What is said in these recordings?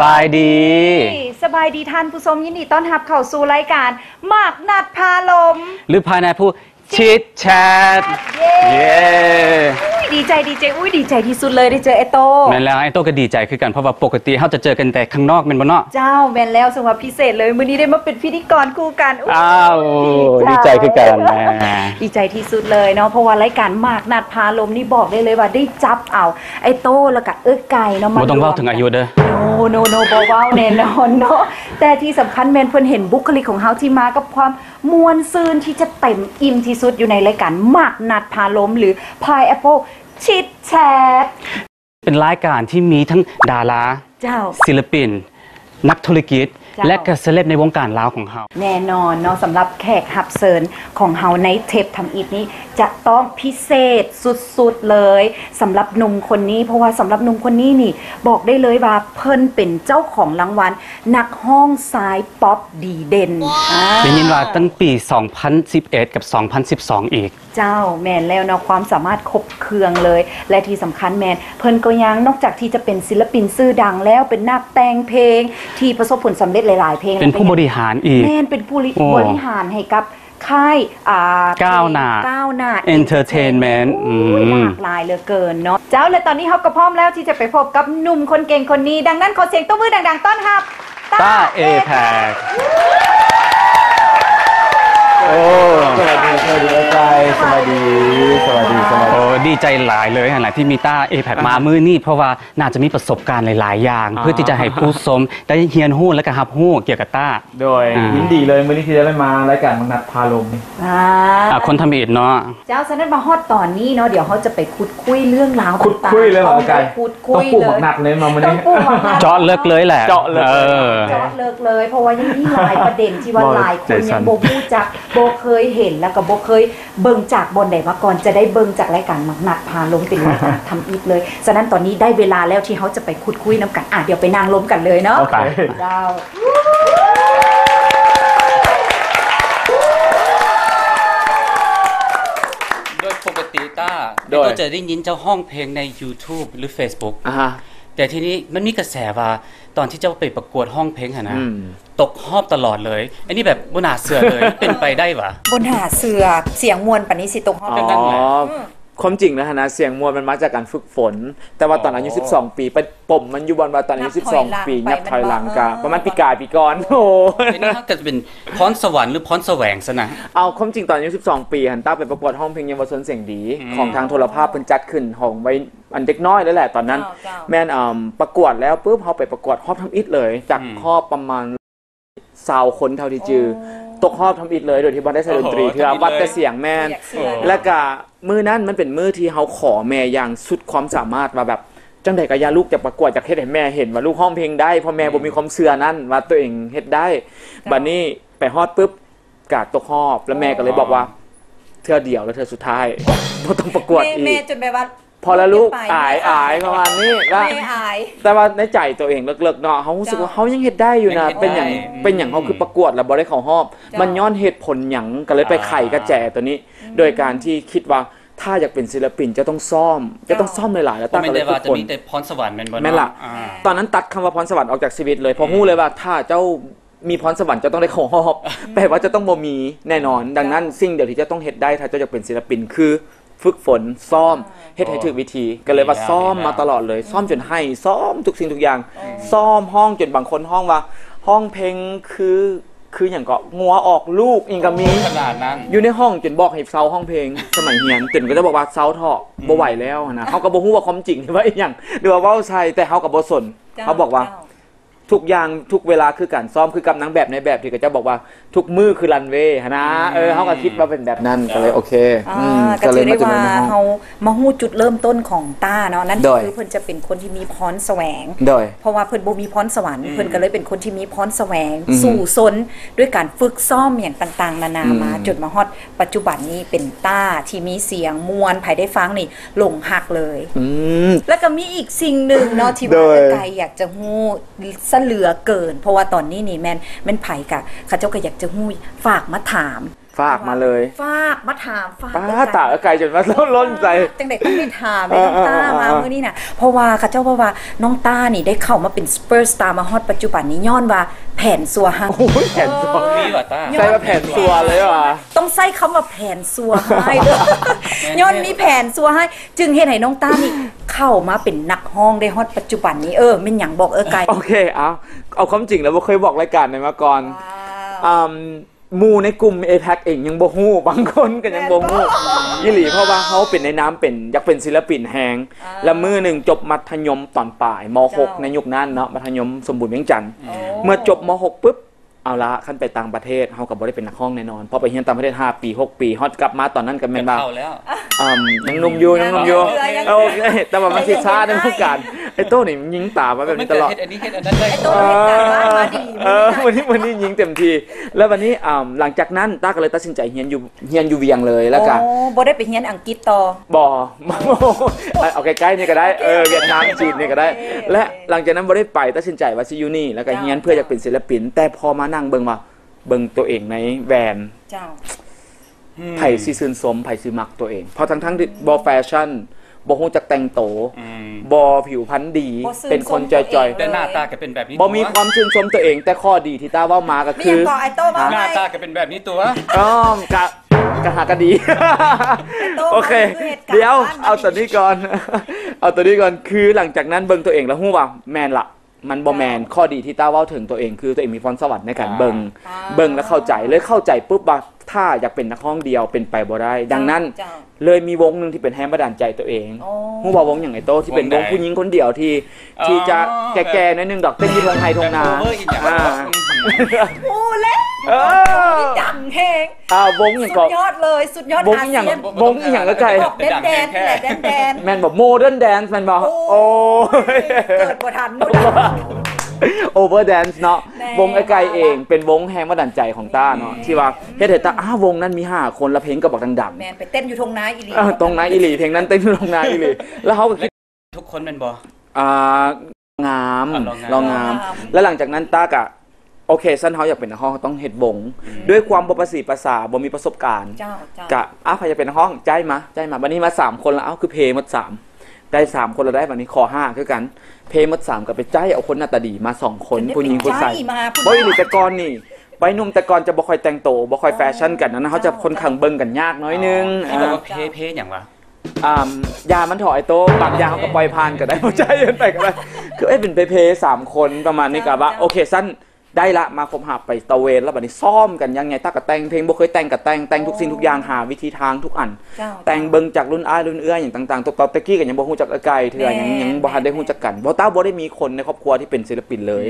บายดีสบายดีท่านผู้ชมยินดีต้อนรับเข้าสู่รายการหมากนัดพาลมหรือภายในผู้ชิดแชทเย้ดีใจดีใจที่สุดเลยได้เจอไอโตแม่นแล้วไอโตก็ดีใจคือกันเพราะว่าปกติเขาจะเจอกันแต่ข้างนอกแม่นบ่เนาะเจ้าแม่นแล้วสำหรับพิเศษเลยมื้อนี้ได้มาเป็นพิธีกรคู่กันอ้าวดีใจคือกันแม่ดีใจที่สุดเลยเนาะเพราะว่ารายการหมากนัดพาลมนี่บอกได้เลยว่าได้จับเอาไอโตแล้วก็ไก่เนาะบ่ต้องเว้าถึงอายุเด้อโนบ่เว้าแน่นอนเนาะแต่ที่สำคัญแม่นเพิ่นเห็นบุคลิกของเฮาที่มากับความมวลซืนที่จะเต็มอิ่มที่สุดอยู่ในรายการหมากนัดพาลมหรือ Pineapple Chit Chat เป็นรายการที่มีทั้งดาราศิลปินนักธุรกิจและก็เซเลบในวงการลาวของเฮาแน่นอนเนาะสำหรับแขกรับเชิญของเฮาในเทปทำอิฐนี้จะต้องพิเศษสุดๆเลยสำหรับหนุ่มคนนี้เพราะว่าสำหรับหนุ่มคนนี้นี่บอกได้เลยว่าเพิ่นเป็นเจ้าของรางวัลนักห้องสายป๊อปดีเด่นได้ยินว่าตั้งปี 2011 กับ 2012 อีกเจ้าแมนแล้วเนาะความสามารถครบเครื่องเลยและที่สำคัญแมนเพิ่นก็ยังนอกจากที่จะเป็นศิลปินชื่อดังแล้วเป็นนักแต่งเพลงที่ประสบผลสำเร็จหลายๆเพลงเป็นผู้บริหารอีกแมนเป็นผู้บริหารให้กับค่ายก้าวหน้าเอนเตอร์เทนเมนต์หลากหลายเหลือเกินเนาะเจ้าและตอนนี้เขาก็พร้อมแล้วที่จะไปพบกับหนุ่มคนเก่งคนนี้ดังนั้นขอเสียงตบมือดังๆต้อนรับต้าเอแพคโอ้สวัสดีใจสวัสดีโอ้ดีใจหลายเลยหลายที่มีต้าเอแพคมามือนี่เพราะว่าน่าจะมีประสบการณ์หลายๆอย่างเพื่อที่จะให้ผู้ชมได้เฮียนหู้และก็รับหู้เกี่ยวกับต้าโดยยินดีเลยมื้อนี้ที่ได้มารายการหมากนัดพาลมคนทำอิฐเนาะเจ้าฉะนั้นมาฮอดตอนนี้เนาะเดี๋ยวเขาจะไปคุยเรื่องราวต่างๆคุยเลยเหรอกันต้องปลูกหมากนัดเลยมามื้อนี้เจาะเลิกเลยแหละเจาะเลิกเลยเพราะว่ายังมีหลายประเด็นที่ว่าหลายคนยังบ่รู้จักบ่เคยเห็นแล้วก็บ่เคยเบิ่งจากบนใดมาก่อนจะได้เบิ่งจากรายการหมากนัดพาลมเป็นรายการทำอิฐเลยฉะนั้นตอนนี้ได้เวลาแล้วที่เขาจะไปคุยน้ำกันเดี๋ยวไปนางล้มกันเลยเนาะเจ้าโดยปกติต้าเราจะได้ยินเจ้าห้องเพลงใน YouTube หรือ Facebook แต่ทีนี้มันมีกระแสว่าตอนที่เจ้าไปประกวดห้องเพลงนะตกรอบตลอดเลยอันนี้แบบบนหาเสือเลยเป็นไปได้ปะบนหาเสือเสียงมวลปณิสิตกรอบกันความจริงนะฮะนะเสียงมวลมันมาจากการฝึกฝนแต่ว่าตอนอายุ12 ปีไปป่มมันอยู่บนว่าตอนอายุ12 ปีนับถอยหลังกะประมาณปีกายปีก่อนโอ้อันนี้ถ้าเกิดเป็นพรสวรรค์หรือพรแสวงซะนะเอาความจริงตอนอายุ12 ปีหันต้าไปประกวดห้องเพลงเยาวชนเสียงดีของทางโทรภาพเป็นจัดขึ้นของไว้อันเด็กน้อยแล้วแหละตอนนั้นแม่นประกวดแล้วปุ๊บเขาไปประกวดรอบทำอิฐเลยจากรอบประมาณ20 คนเท่าที่จือตกรอบทำอิฐเลยโดยที่บอลได้ใส่ดนตรีเพื่อวัดแต่เสียงแม่นและก็มือนั้นมันเป็นมือที่เขาขอแม่อย่างสุดความสามารถว่าแบบจังใดก็อย่าลูกจะประกวดจากเฮ็ดให้แม่เห็นว่าลูกห้องเพลงได้เพราะแม่บ่มีความเชื่อนั่นว่าตัวเองเฮ็ดได้บัดนี้ไปฮอดปุ๊บกาดตกรอบแล้วแม่ก็เลยบอกว่าเทื่อเดียวแล้วเทื่อสุดท้ายบ่ต้องประกวดอีกแม่จนแบบว่าพอแล้วลูกอายประมาณนี้ก็แต่ว่าในใจตัวเองเลิกๆเนาะเขารู้สึกว่าเขายังเฮ็ดได้อยู่นะเป็นอย่างเขาคือประกวดแล้วบ่ได้เข้ารอบมันย้อนเหตุผลหยังก็เลยไปไขกระแจตัวนี้โดยการที่คิดว่าถ้าอยากเป็นศิลปินจะต้องซ่อมหลายๆแล้วตั้งแต่ฝึกฝนแต่พรสวรรค์แม่นล่ะตอนนั้นตัดคำว่าพรสวรรค์ออกจากชีวิตเลยเพราะฮู้เลยว่าถ้าเจ้ามีพรสวรรค์จะต้องได้เข้ารอบแปลว่าจะต้องบ่มีแน่นอนดังนั้นสิ่งเดียวที่จะต้องเฮ็ดได้ถ้าเจ้าอยากเป็นศิลปินคือฝึกฝนซ้อมเฮ็ดให้ถูกวิธีก็เลยว่าซ้อมมาตลอดเลยซ้อมจนให้ซ้อมทุกสิ่งทุกอย่างซ้อมห้องจนบางคนห้องว่าห้องเพลงคืออย่างก็งัวออกลูกอีกก็มีขนาดนั้นอยู่ในห้องจนบอกให้เซาห้องเพลงสมัยเรียนจนก็จะบอกว่าเซาเถาะบ่ไหวแล้วนะเฮาก็บ่ฮู้ว่าความจริงว่าอีหยังหรือว่าเว้าใช่แต่เฮาก็บ่สนเขาบอกว่าทุกอย่างทุกเวลาคือการซ้อมคือกับนางแบบในแบบที่ก็จะบอกว่าทุกมือคือรันเวย์นะเขาก็คิดว่าเป็นแบบนั้นก็เลยโอเคก็เลยได้ว่าเขามาฮู้จุดเริ่มต้นของต้าเนาะนั่นคือเพิ่นจะเป็นคนที่มีพรแสวงเพราะว่าเพิ่นบ่มีพรสวรรค์เพิ่นก็เลยเป็นคนที่มีพรแสวงสู่ซนด้วยการฝึกซ้อมอย่างต่างๆนานามาจนมาฮอดปัจจุบันนี้เป็นต้าที่มีเสียงมวลไผได้ฟังนี่หลงหักเลยแล้วก็มีอีกสิ่งหนึ่งเนาะที่ว่าไกลอยากจะฮู้เหลือเกินเพราะว่าตอนนี้นี่แม่นไผกะข้าเจ้าก็อยากจะฮู้ฝากมาถาม ฝากมาเลยฝากมาถามฝากป้าตาไกลจนมาล้นใจจังเด็กต้องได้ถามน้องต้ามาเมื่อนี้น่ะเพราะว่าข้าเจ้าว่าน้องต้านี่ได้เข้ามาเป็นซุปเปอร์สตาร์มาฮอตปัจจุบันนี้ย้อนว่าแผนซัวให้แผนซัวนี่ว่ะต้าใช่ว่าแผนซัวเลยว่ะต้องใส่คำว่าแผนซัวให้เด้อย้อนมีแผนซัวให้จึงเฮ็ดให้น้องต้านี่เข้ามาเป็นนักฮ้องได้ฮอตปัจจุบันนี้แม่นหยังบอกไกลโอเคเอาความจริงแล้วบ่เคยบอกรายการไหนมาก่อนหมู่ในกลุ่ม APAC เองยังบ่ฮู้บางคนก็ยังบ่ฮู้อีหลีเพราะว่าเขาเป็นในน้ำเป็นอยากเป็นศิลปินแฮงแล้วมือหนึ่งจบมัธยมตอนปลายม.6 ในยุคนั้นเนาะมัธยมสมบูรณ์เวียงจันทน์เมื่อจบม.6 ปุ๊บเอาละขั้นไปต่างประเทศเขาก็บ่ได้เป็นนักร้องแน่นอนพอไปเรียนต่างประเทศ5 ปี 6 ปีฮอตกลับมาตอนนั้นก็แม่นบ่ยังหนุ่มอยู่โอเคแต่ว่ามันสิช้าในวงการไอ้โต้นี่ยิงตามาแบบนี้ตลอดอันนี้เฮ็ดอันนั้นได้ไอ้โต้เฮ็ดการบ้านมาดีวันนี้ยิงเต็มที่แล้ววันนี้หลังจากนั้นต้าก็เลยตัดสินใจเรียนอยู่เวียงเลยแล้วก็บ่ได้ไปเรียนอังกฤษต่อบ่เอาใกล้ๆนี่ก็ได้เวียดนามจีนนี่ก็ได้และหลังจากนั้นบ่ได้ไปตัดสินใจว่าสิอยู่นี่แล้วก็เรียนเพื่ออยากเป็นศิลปินแต่พอมานั่งเบิ่งตัวเองในแวนเจ้าไผ่สิซื่นสมไผ่สิมักตัวเองเพราะทั้งที่บ่แฟชั่นบ่ฮู้จักแต่งโตบ่ผิวพรรณดีเป็นคนจอยๆแต่หน้าตาก็เป็นแบบนี้บ่มีความชื่นชมตัวเองแต่ข้อดีที่ต้าเว้ามาก็คือหน้าตาก็เป็นแบบนี้ตัวกะหาก็ดีโอเคเดี๋ยวเอาตัวนี้ก่อนคือหลังจากนั้นเบิ่งตัวเองแล้วฮู้ว่าแม่นละมันบ่แมนข้อดีที่ต้าเว้าถึงตัวเองคือตัวเองมีพรสวรรค์ในการเบิ่งแล้วเข้าใจปุ๊บว่าถ้าอยากเป็นนักร้องเดียวเป็นไปบ่ได้ดังนั้นเลยมีวงนึงที่เป็นแรงบันดาลใจตัวเองฮู้ว่าวงอย่างไอ้โตที่เป็นวงผู้หญิงคนเดียวที่จะแก่ๆนิดนึงดอกเต้นอยู่ทงไห้ทงนาโอ้เล่ดังแฮงวงอย่างก็สุดยอดเลยสุดยอดวงอย่างก็ไกลแดนแม่นแบบโมเดิร์นแดนซ์แม่นบ่โอ้เกิดบ่ทันนู่นโอเวอร์แดนซ์เนาะวงไอ้ไก่เองเป็นวงแรงบันดาลใจของต้าเนาะที่ว่าเฮ็ดให้ต้าวงนั้นมี5คนแล้วเพลงก็บอกดังๆแม่นไปเต้นอยู่ทงนาอีหลีตรงนาอีหลีเพลงนั้นเต้นอยู่ทงนาอีหลีแล้วเขาก็คิดทุกคนเป็นบ่งามลองงามแล้วหลังจากนั้นต้าก็โอเคซั่นเฮาอยากเป็นนักร้องต้องเฮ็ดวงด้วยความบ่ประสีภาษาบ่มีประสบการณ์กะใครจะเป็นนักร้องใจมาวันนี้มา3คนแล้วคือเพลงหมด3ได้3คนแล้วได้วันนี้ขอ5คือกันเพมด3กับไปใจเอาคนหน้าตาดีมา2คนผู้หญิงผู้ชายบ่อีหลีแต่ก่อนนี่ไปหนุ่มแต่ก่อนจะบ่ค่อยแต่งโตบ่ค่อยแฟชั่นกันนะเขาจะคนขังเบิ่งกันยากน้อยนึงบอกว่าเพหยังวะยามันถอยโตบางยาเขาก็ปล่อยผ่านก็ได้บ่ใจเย็นไปก็ได้คือเป็นเพ3คนประมาณนี้ก็ว่าโอเคสั้นได้ละมาคบหาไปตะเวนแล้วบัดนี้ซ้อมกันยังไงตากะแต่งเพลงบ่เคยแต่งกะแต่งทุกสิ่งทุกอย่างหาวิธีทางทุกอันแต่งเบิ่งจากรุ่นอ้ายรุ่นเอื้ออย่างต่างๆตะกี้ก็ยังบ่ฮู้จักไกลเทื่อยังบ่ทันได้ฮู้จักกันเพราะต้าบ่ได้มีคนในครอบครัวที่เป็นศิลปินเลย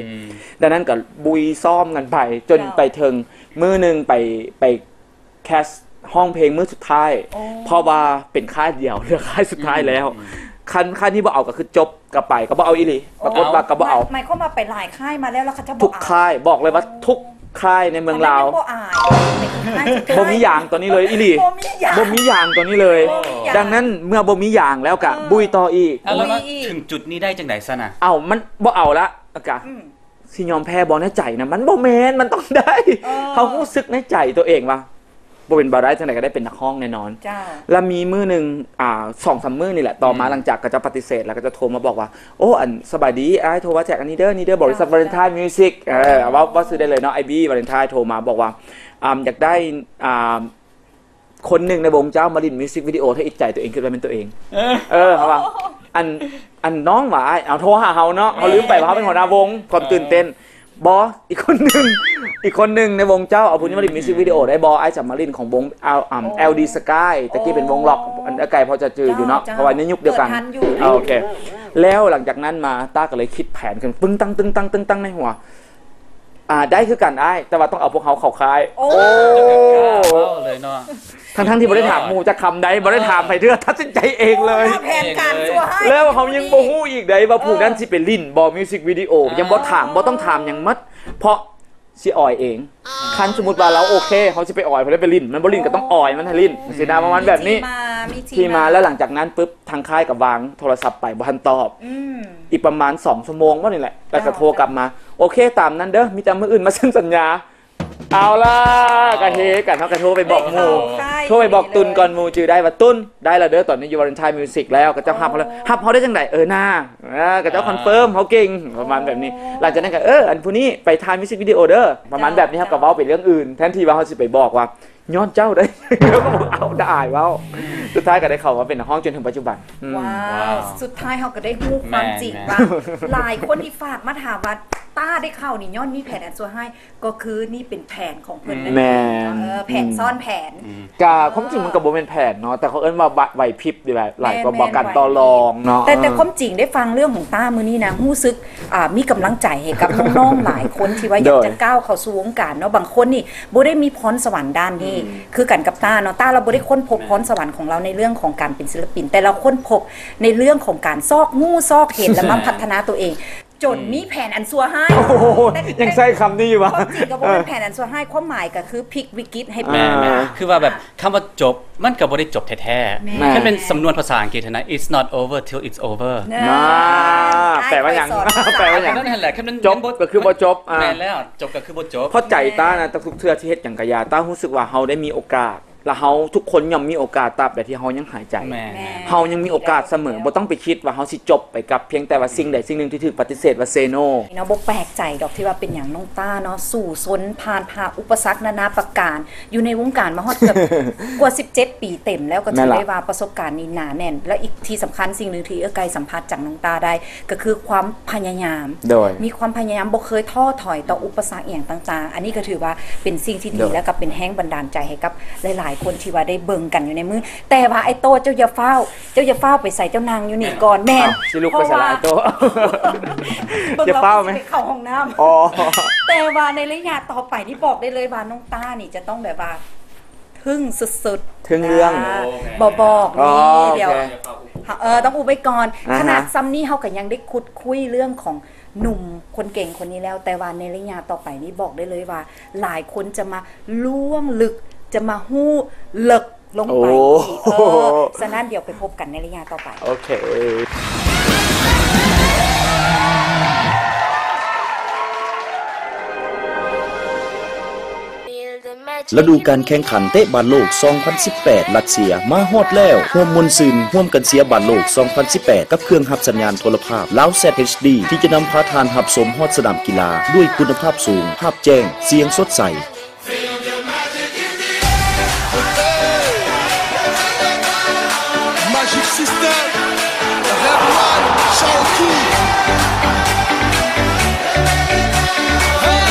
ดังนั้นก็บุยซ้อมกันไปจนไปถึงมื้อนึงไปแคสห้องเพลงมื้อสุดท้ายเพราะว่าเป็นค่ายเดียวเหลือค่ายสุดท้ายแล้วค่ายนี้บ่เอาก็คือจบกับไปก็บ่เอาอีหลีปรากฏว่าก็บ่เอาหมายความว่าไปหลายค่ายมาแล้วเขาจะทุกค่ายบอกเลยว่าทุกค่ายในเมืองลาวบ่มีอย่างตัวนี้เลยอีหลีบ่มีอย่างตัวนี้เลยดังนั้นเมื่อบ่มีอย่างแล้วก็บุยต่ออีกแล้วถึงจุดนี้ได้จังได๋ซะน่ะมันบ่เอาละกะสิยอมแพ้บ่ในใจนะมันบ่แม่นมันต้องได้เฮารู้สึกในใจตัวเองว่าบ่เป็นบ่ได้จังได๋ก็ได้เป็นนักร้องแน่นอนแล้วมีมื้อนึง2-3 มื้อนี่แหละต่อมาหลังจากก็จะปฏิเสธแล้วก็จะโทรมาบอกว่าโอ้อันสบายดีอ้ายโทรมาแจกอันนี้เด้อบริษัท Valentine Music ว่าซื้อได้เลยเนาะ IB Valentine โทรมาบอกว่าอยากได้คนหนึ่งในวงเจ้ามาดินมิวสิกวิดีโอให้อิจใจตัวเองขึ้นไปเป็นตัวเองเขาว่าอันน้องว่าเอาโทรหาเฮาเนาะเขาลืมไปว่าเขาเป็นหัวหน้าวงความตื่นเต้นบออีกคนหนึ่งในวงเจ้าเอาผู้นี้มาดิมิวสิกวิดีโอได้บอไอ้จับมาลินของวงLD Sky ตะกี้เป็นวงล็อกอันไกลพอจะจืดอยู่เนาะเพราะว่าในยุคเดียวกันโอเคแล้วหลังจากนั้นมาต้าก็เลยคิดแผนกันปึ้งตั้งในหัวได้คือกันได้แต่ว่าต้องเอาพวกเขาเข้าค่ายโอ้เลยเนาะทั้งที่บ่ได้ถามหมู่จะคำใดบ่ได้ถามไผเทื่อตัดสินใจเองเลยแผนการซัวให้แล้วเขายังบ่ฮู้อีกได้ว่าผู้นั้นสิเป็นลิ้นบ่มิวสิกวิดีโอยังบ่ถามบ่ต้องถามหยังมัดเพราะสิอ่อยเองคันสมมุติว่าเราโอเคเขาสิไปอ่อยเพิ่นได้ไปลิ้นมันบ่ลิ้นก็ต้องอ่อยมันให้ลิ้นสินะประมาณแบบนี้ที่มาแล้วหลังจากนั้นปุ๊บทางค่ายก็วางโทรศัพท์ไปบ่ทันตอบอีกประมาณ2 ชั่วโมงว่านี่แหละแล้วก็โทรกลับมาโอเคตามนั้นเด้อมีแต่มื้ออื่นมาเซ็นสัญญา เอาล่ะกระเฮกันเนาะกระโทรไปบอกหมู่โทรไปบอกตุนก่อนหมู่จือได้ว่าตุนได้ละเด้อตอนนี้อยู่วาเลนไทน์มิวสิกแล้วก็เจ้าฮับเขาแล้วฮับเขาได้จังไดหน้าก็เจ้าคอนเฟิร์มเขาเก่งประมาณแบบนี้หลังจากนั้นก็อันผู้นี้ไปถ่ายมิวสิกวิดีโอเด้อประมาณแบบนี้ครับกับเว้าไปเรื่องอื่นแทนที่ว่าเขาสิไปบอกว่าย้อนเจ้าได้แล้วก็บอกเอาได้เว้าสุดท้ายก็ได้เข้ามาเป็นห้องจนถึงปัจจุบันว้าวสุดท้ายเขาก็ได้รู้ความจริงว่าหลายคนที่ฝากมาถามว่าต้าได้เข้านี่ย้อนมีแผนอันซัวให้ก็คือนี่เป็นแผนของเพิ่นนั่นเองแผนซ่อนแผนกะความจริงมันก็บ่เป็นแผนเนาะแต่เขาเอิ้นว่าไหวพริบดีหลายก็บอกกันต่อรองเนาะแต่ความจริงได้ฟังเรื่องของต้ามื้อนี้นะรู้สึกมีกำลังใจให้กับน้องๆหลายคนที่ว่าอยากจะก้าวเข้าสู่วงการเนาะบางคนนี่บ่ได้มีพรสวรรค์ด้านนี้คือกันกับต้าเนาะต้าเราบ่ได้ค้นพบพรสวรรค์ของเราในเรื่องของการเป็นศิลปินแต่เราค้นพบในเรื่องของการซอกงูซอกเห็นและมาพัฒนาตัวเองจนมีแผนอันซัวให้ยังใช้คำนี้อยู่วะจริงก็บอกเป็นแผนอันซัวให้ความหมายก็คือพลิกวิกฤตให้เป็นคือว่าแบบคำว่าจบมันก็บ่ได้จบแท้ๆแค่เป็นสำนวนภาษาอังกฤษนะ it's not over till it's over แปลว่าอย่างแปลว่าอย่างนั่นแหละแค่นั้นจบก็คือบ่จบแม่นแล้วจบก็คือบ่จบเพราะใจต้านะทุกเทื่อที่เฮ็ดหยังกะยาต้ารู้สึกว่าเฮาได้มีโอกาสแล้วเฮาทุกคนย่อมมีโอกาสตราบใดที่เฮายังหายใจเฮายังมีโอกาสเสมอบ่ต้องไปคิดว่าเฮาสิจบไปกับเพียงแต่ว่าสิ่งใดสิ่งหนึ่งที่ถูกปฏิเสธว่าเซโนเนาะบ่แปลกใจดอกที่ว่าเป็นอย่างน้องต้าเนาะสู่ซนผ่านอุปสรรคนานาประการอยู่ในวงการมาฮอดเกือบกว่า17 ปีเต็มแล้วก็ถือได้ว่าประสบการณ์นี้หนาแน่นและอีกที่สำคัญสิ่งนึงที่ไกลสัมภาษณ์จากน้องต้าได้ก็คือความพยายามมีความพยายามบ่เคยท้อถอยต่ออุปสรรคอย่างต่างๆอันนี้ก็ถือว่าเป็นสิ่งที่ดีและก็เป็นแรงบันดาลใจให้กับหลายๆคนที่ว่าได้เบิ่งกันอยู่ในมือแต่ว่าไอ้โตเจ้าอย่าเฝ้าไปใส่เจ้านางอยู่นี่ก่อนแม่นสิลุกไปใส่ไอ้โตจะเฝ้าไหมเข้าห้องน้ำแต่ว่าในระยะต่อไปนี่บอกได้เลยว่าน้องต้านี่จะต้องแบบว่าทึ่งสุดๆทึ่งเรื่องบอกนี่เดี๋ยวต้องอุบไว้ก่อนขนาดซัมนี่เฮาก็ยังได้คุดคุยเรื่องของหนุ่มคนเก่งคนนี้แล้วแต่ว่าในระยะต่อไปนี่บอกได้เลยว่าหลายคนจะมาล่วงลึกจะมาหู้เลิกลงไปฉะนั้นเดี๋ยวไปพบกันในระยะต่อไปโอเคฤดูการแข่งขันเตะบอลโลก 2018 รัสเซียมาฮอดแล้วร่วมมวลซืนร่วมกันเสียบอลโลก 2018 กับเครื่องรับสัญญาณโทรภาพ Loudset HD ที่จะนำพาทานรับชมฮอดสนามกีฬาด้วยคุณภาพสูงภาพแจ้งเสียงสดใสMagic System, Red One, Shaoki. Hey,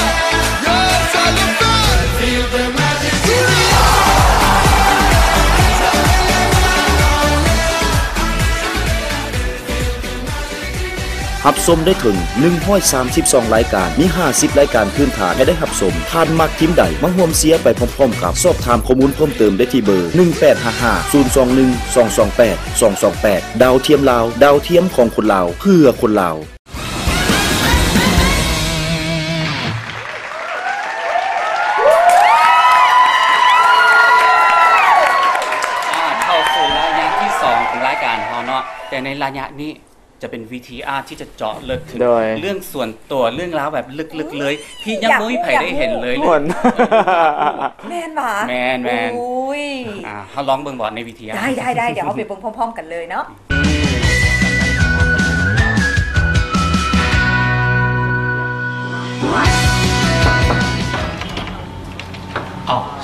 yes, I love that. Feel the magic system. รับชมได้ถึง132รายการมี50รายการพื้นฐานให้ได้รับชมผ่านมักทีมใดมาร่วมเสียไปพร้อมๆกับสอบถามข้อมูลเพิ่มเติมได้ที่เบอร์1855 021 228 228ดาวเทียมลาวดาวเทียมของคนลาวเพื่อคนลาวเข้าสู่ระยะที่2ของรายการเฮาเนาะแต่ในระยะนี้จะเป็น VTR ที่จะเจาะลึกถึงเรื่องส่วนตัวเรื่องราวแบบลึกๆเลยที่ยังไม่มีใครได้เห็นเลยแม่นบ่แม่นอุ้ยเฮาลองเบิ่งบ่ใน VTR ได้เดี๋ยวเฮาไปเบิ่งพร้อมๆกันเลยเนาะ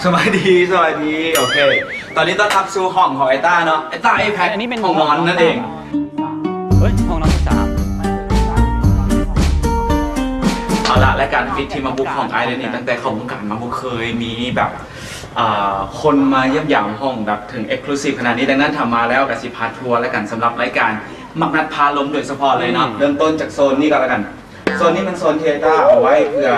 สวัสดีโอเคตอนนี้ต้อนรับสู่ห้องของไอ้ต้าเนาะไอ้ต้าไอ้แพ็คห้องนอนนั่นเองห้องนอนที่3เอาละและการฟิตที่มาบุกห้องไอ้เลยนี่ตั้งแต่เข้าวงการมาบุกเคยมีแบบคนมาเยี่ยมยามห้องแบบถึงเอ็กซ์คลูซีฟขนาดนี้ดังนั้นทำมาแล้วกับสิพาทัวร์และกันสำหรับรายการมักนัดพาลมโดยเฉพาะเลยเนาะเริ่มต้นจากโซนนี้ก็แล้วกันโซนนี้มันโซนเทต้าเอาไว้เพื่อ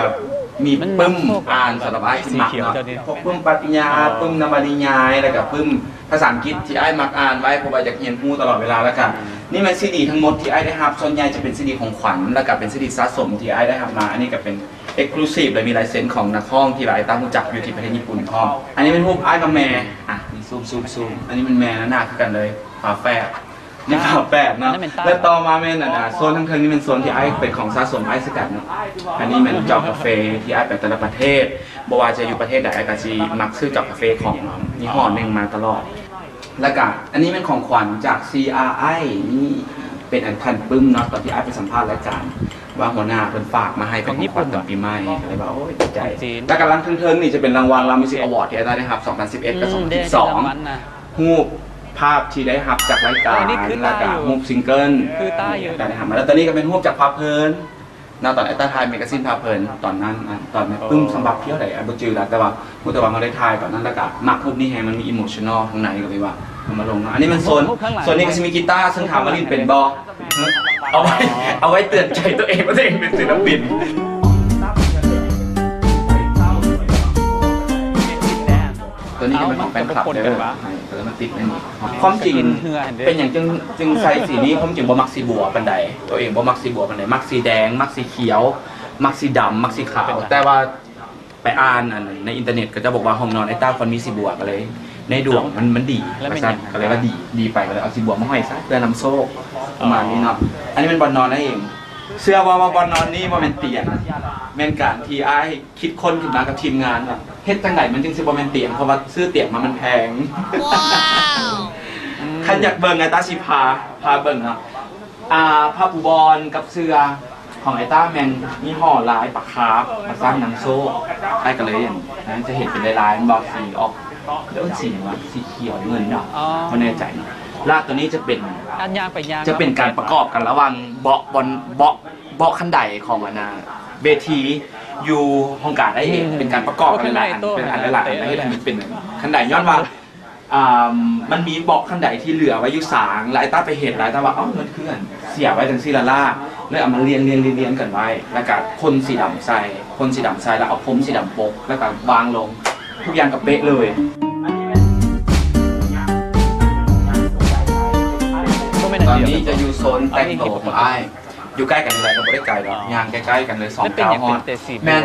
มีปึ้มอ่านสำหรับไอ้ที่มักเนาะพวกปึ้มปฏิญญาปึ้มนวนิยายแล้วก็ปึ้มภาษาอังกฤษที่ไอ้มักอ่านไว้เพราะว่าอยากเรียนรู้ตลอดเวลาแล้วกันนี่มันซีดีทั้งหมดที่ไอ้ได้รับส่วนใหญ่จะเป็นซีดีของขวัญแล้วก็เป็นซีดีสะสมที่ไอ้ได้รับมาอันนี้ก็เป็นเอ็กซ์คลูซีฟเลยมีลายเซ็นของนักร้องที่ไอ้ตั้งรู้จักอยู่ที่ประเทศญี่ปุ่นพร้อมอันนี้เป็นรูปไอ้กับแม่นี่ซูมอันนี้มันแม่หน้าคือกันเลยฝาแฝด 138เนาะแล้วต่อมาแม่นโซนทั้งเทิงนี่เป็นโซนที่ไอ้เป็นของสะสมไอซ์สกัดเนาะอันนี้มันจอกกาแฟที่ไอ้ไปแต่ละประเทศบ่ว่าจะอยู่ประเทศใดไอ้ก็สิมักซื้อจอกกาแฟของยี่ห้อนึงมาตลอดแล้วก็อันนี้เป็นของขวัญจาก CRI นี่เป็นอันพันปึ้มเนาะตอนที่ไอ้ไปสัมภาษณ์รายการว่าหัวหน้าเพิ่นฝากมาให้เป็นของขวัญตอนปีใหม่อะไรแบบโอ้ยดีใจแล้วก็ร้านเทิงๆนี่จะเป็นรางวัลมิวสิกอวอร์ดที่ไอ้ได้รับ2011กับ2012รูปภาพที่ได้รับจากรายการแล้วก็รูปซิงเกิลได้รับมาแล้วตอนนี้ก็เป็นรูปจากภาพเพลินตอนไอ้ตาไทยเมกาซินภาพเพลินตอนนั้นตอนปึ้มสำหรับเที่ยวไหนไอ้บ่จือแล้วแต่ว่าเขาได้ถ่ายตอนนั้นแล้วก็มักรูปนี้แฮงมันมีอิโมชันนอลข้างในก็เลยว่ามาลงอันนี้มันโซนนี้ก็จะมีกีตาร์ซึ่งถามว่าลินเป็นบอเอาไว้เตือนใจตัวเองว่าตัวเองเป็นศิลปินตัวนี้ก็เป็นของแฟนคลับเลยแล้วมันติดในนี้ความจริงเป็นอย่างจึงใส่สีนี้ความจริงบ่มักสีบัวปันใดตัวเองบ่มักสีบัวปันใดมักสีแดงมักสีเขียวมักสีดำมักสีขาวแต่ว่าไปอ่านในอินเทอร์เน็ตก็จะบอกว่าห้องนอนไอ้ต้าคนมีสีบัวก็เลยในดวงมันดีก็เลยว่าดีไปก็เลยเอาสีบัวมาห้อยซะเพื่อนำโซ่ประมาณนี้เนาะอันนี้เป็นบอลนอนนั่นเองเชื่อว่าบอลนอนนี่มันเป็นเตียงแม่นการที่ไอ้คิดค้นขึ้นมากับทีมงานแบบเฮ็ดจังไหนมันจึงสิบ่แม่นเตียงเพราะว่าซื้อเตียงมันแพงคันอยากเบิ่งไอ้ตาสิพาเบิ่งเนาะผ้าปูบอลกับเสื้อของไอ้ต้าแมนมีห่อลายปากคาร์ฟมาสร้างน้ำโซ่ไอ้ก็เลยอย่างนั้นจะเห็นเป็นลายบอกสีออกเดี๋ยวสีว่าสีเขียวเงินเนาะไม่แน่ใจเนาะลากตัวนี้จะเป็นการประกอบกันระหว่างเบาะขั้นใดของเวทีอยู่ห้องการได้เองเป็นการประกอบกันหลายอันเป็นอันหลายอันให้เป็นขั้นใดย้อนว่ามันมีเบาะขั้นใดที่เหลือไว้อยู่สางแล้วไอ้ต้าไปเห็นแล้วต้าว่ามันคือเสียไว้จังซี่ละล่าเลยเอามาเรียนกันไว้แล้วก็คนสีดำใส่แล้วเอาผมสีดำโปกแล้วก็วางลงทุกอย่างกับเป๊ะเลยตอนนี้จะอยู่โซนแต่งตัวของไอ้อยู่ใกล้กันเลยก็ไม่ได้ไกลหรอกย่างใกล้ๆกันเลย2 ก้าวฮอดแม่น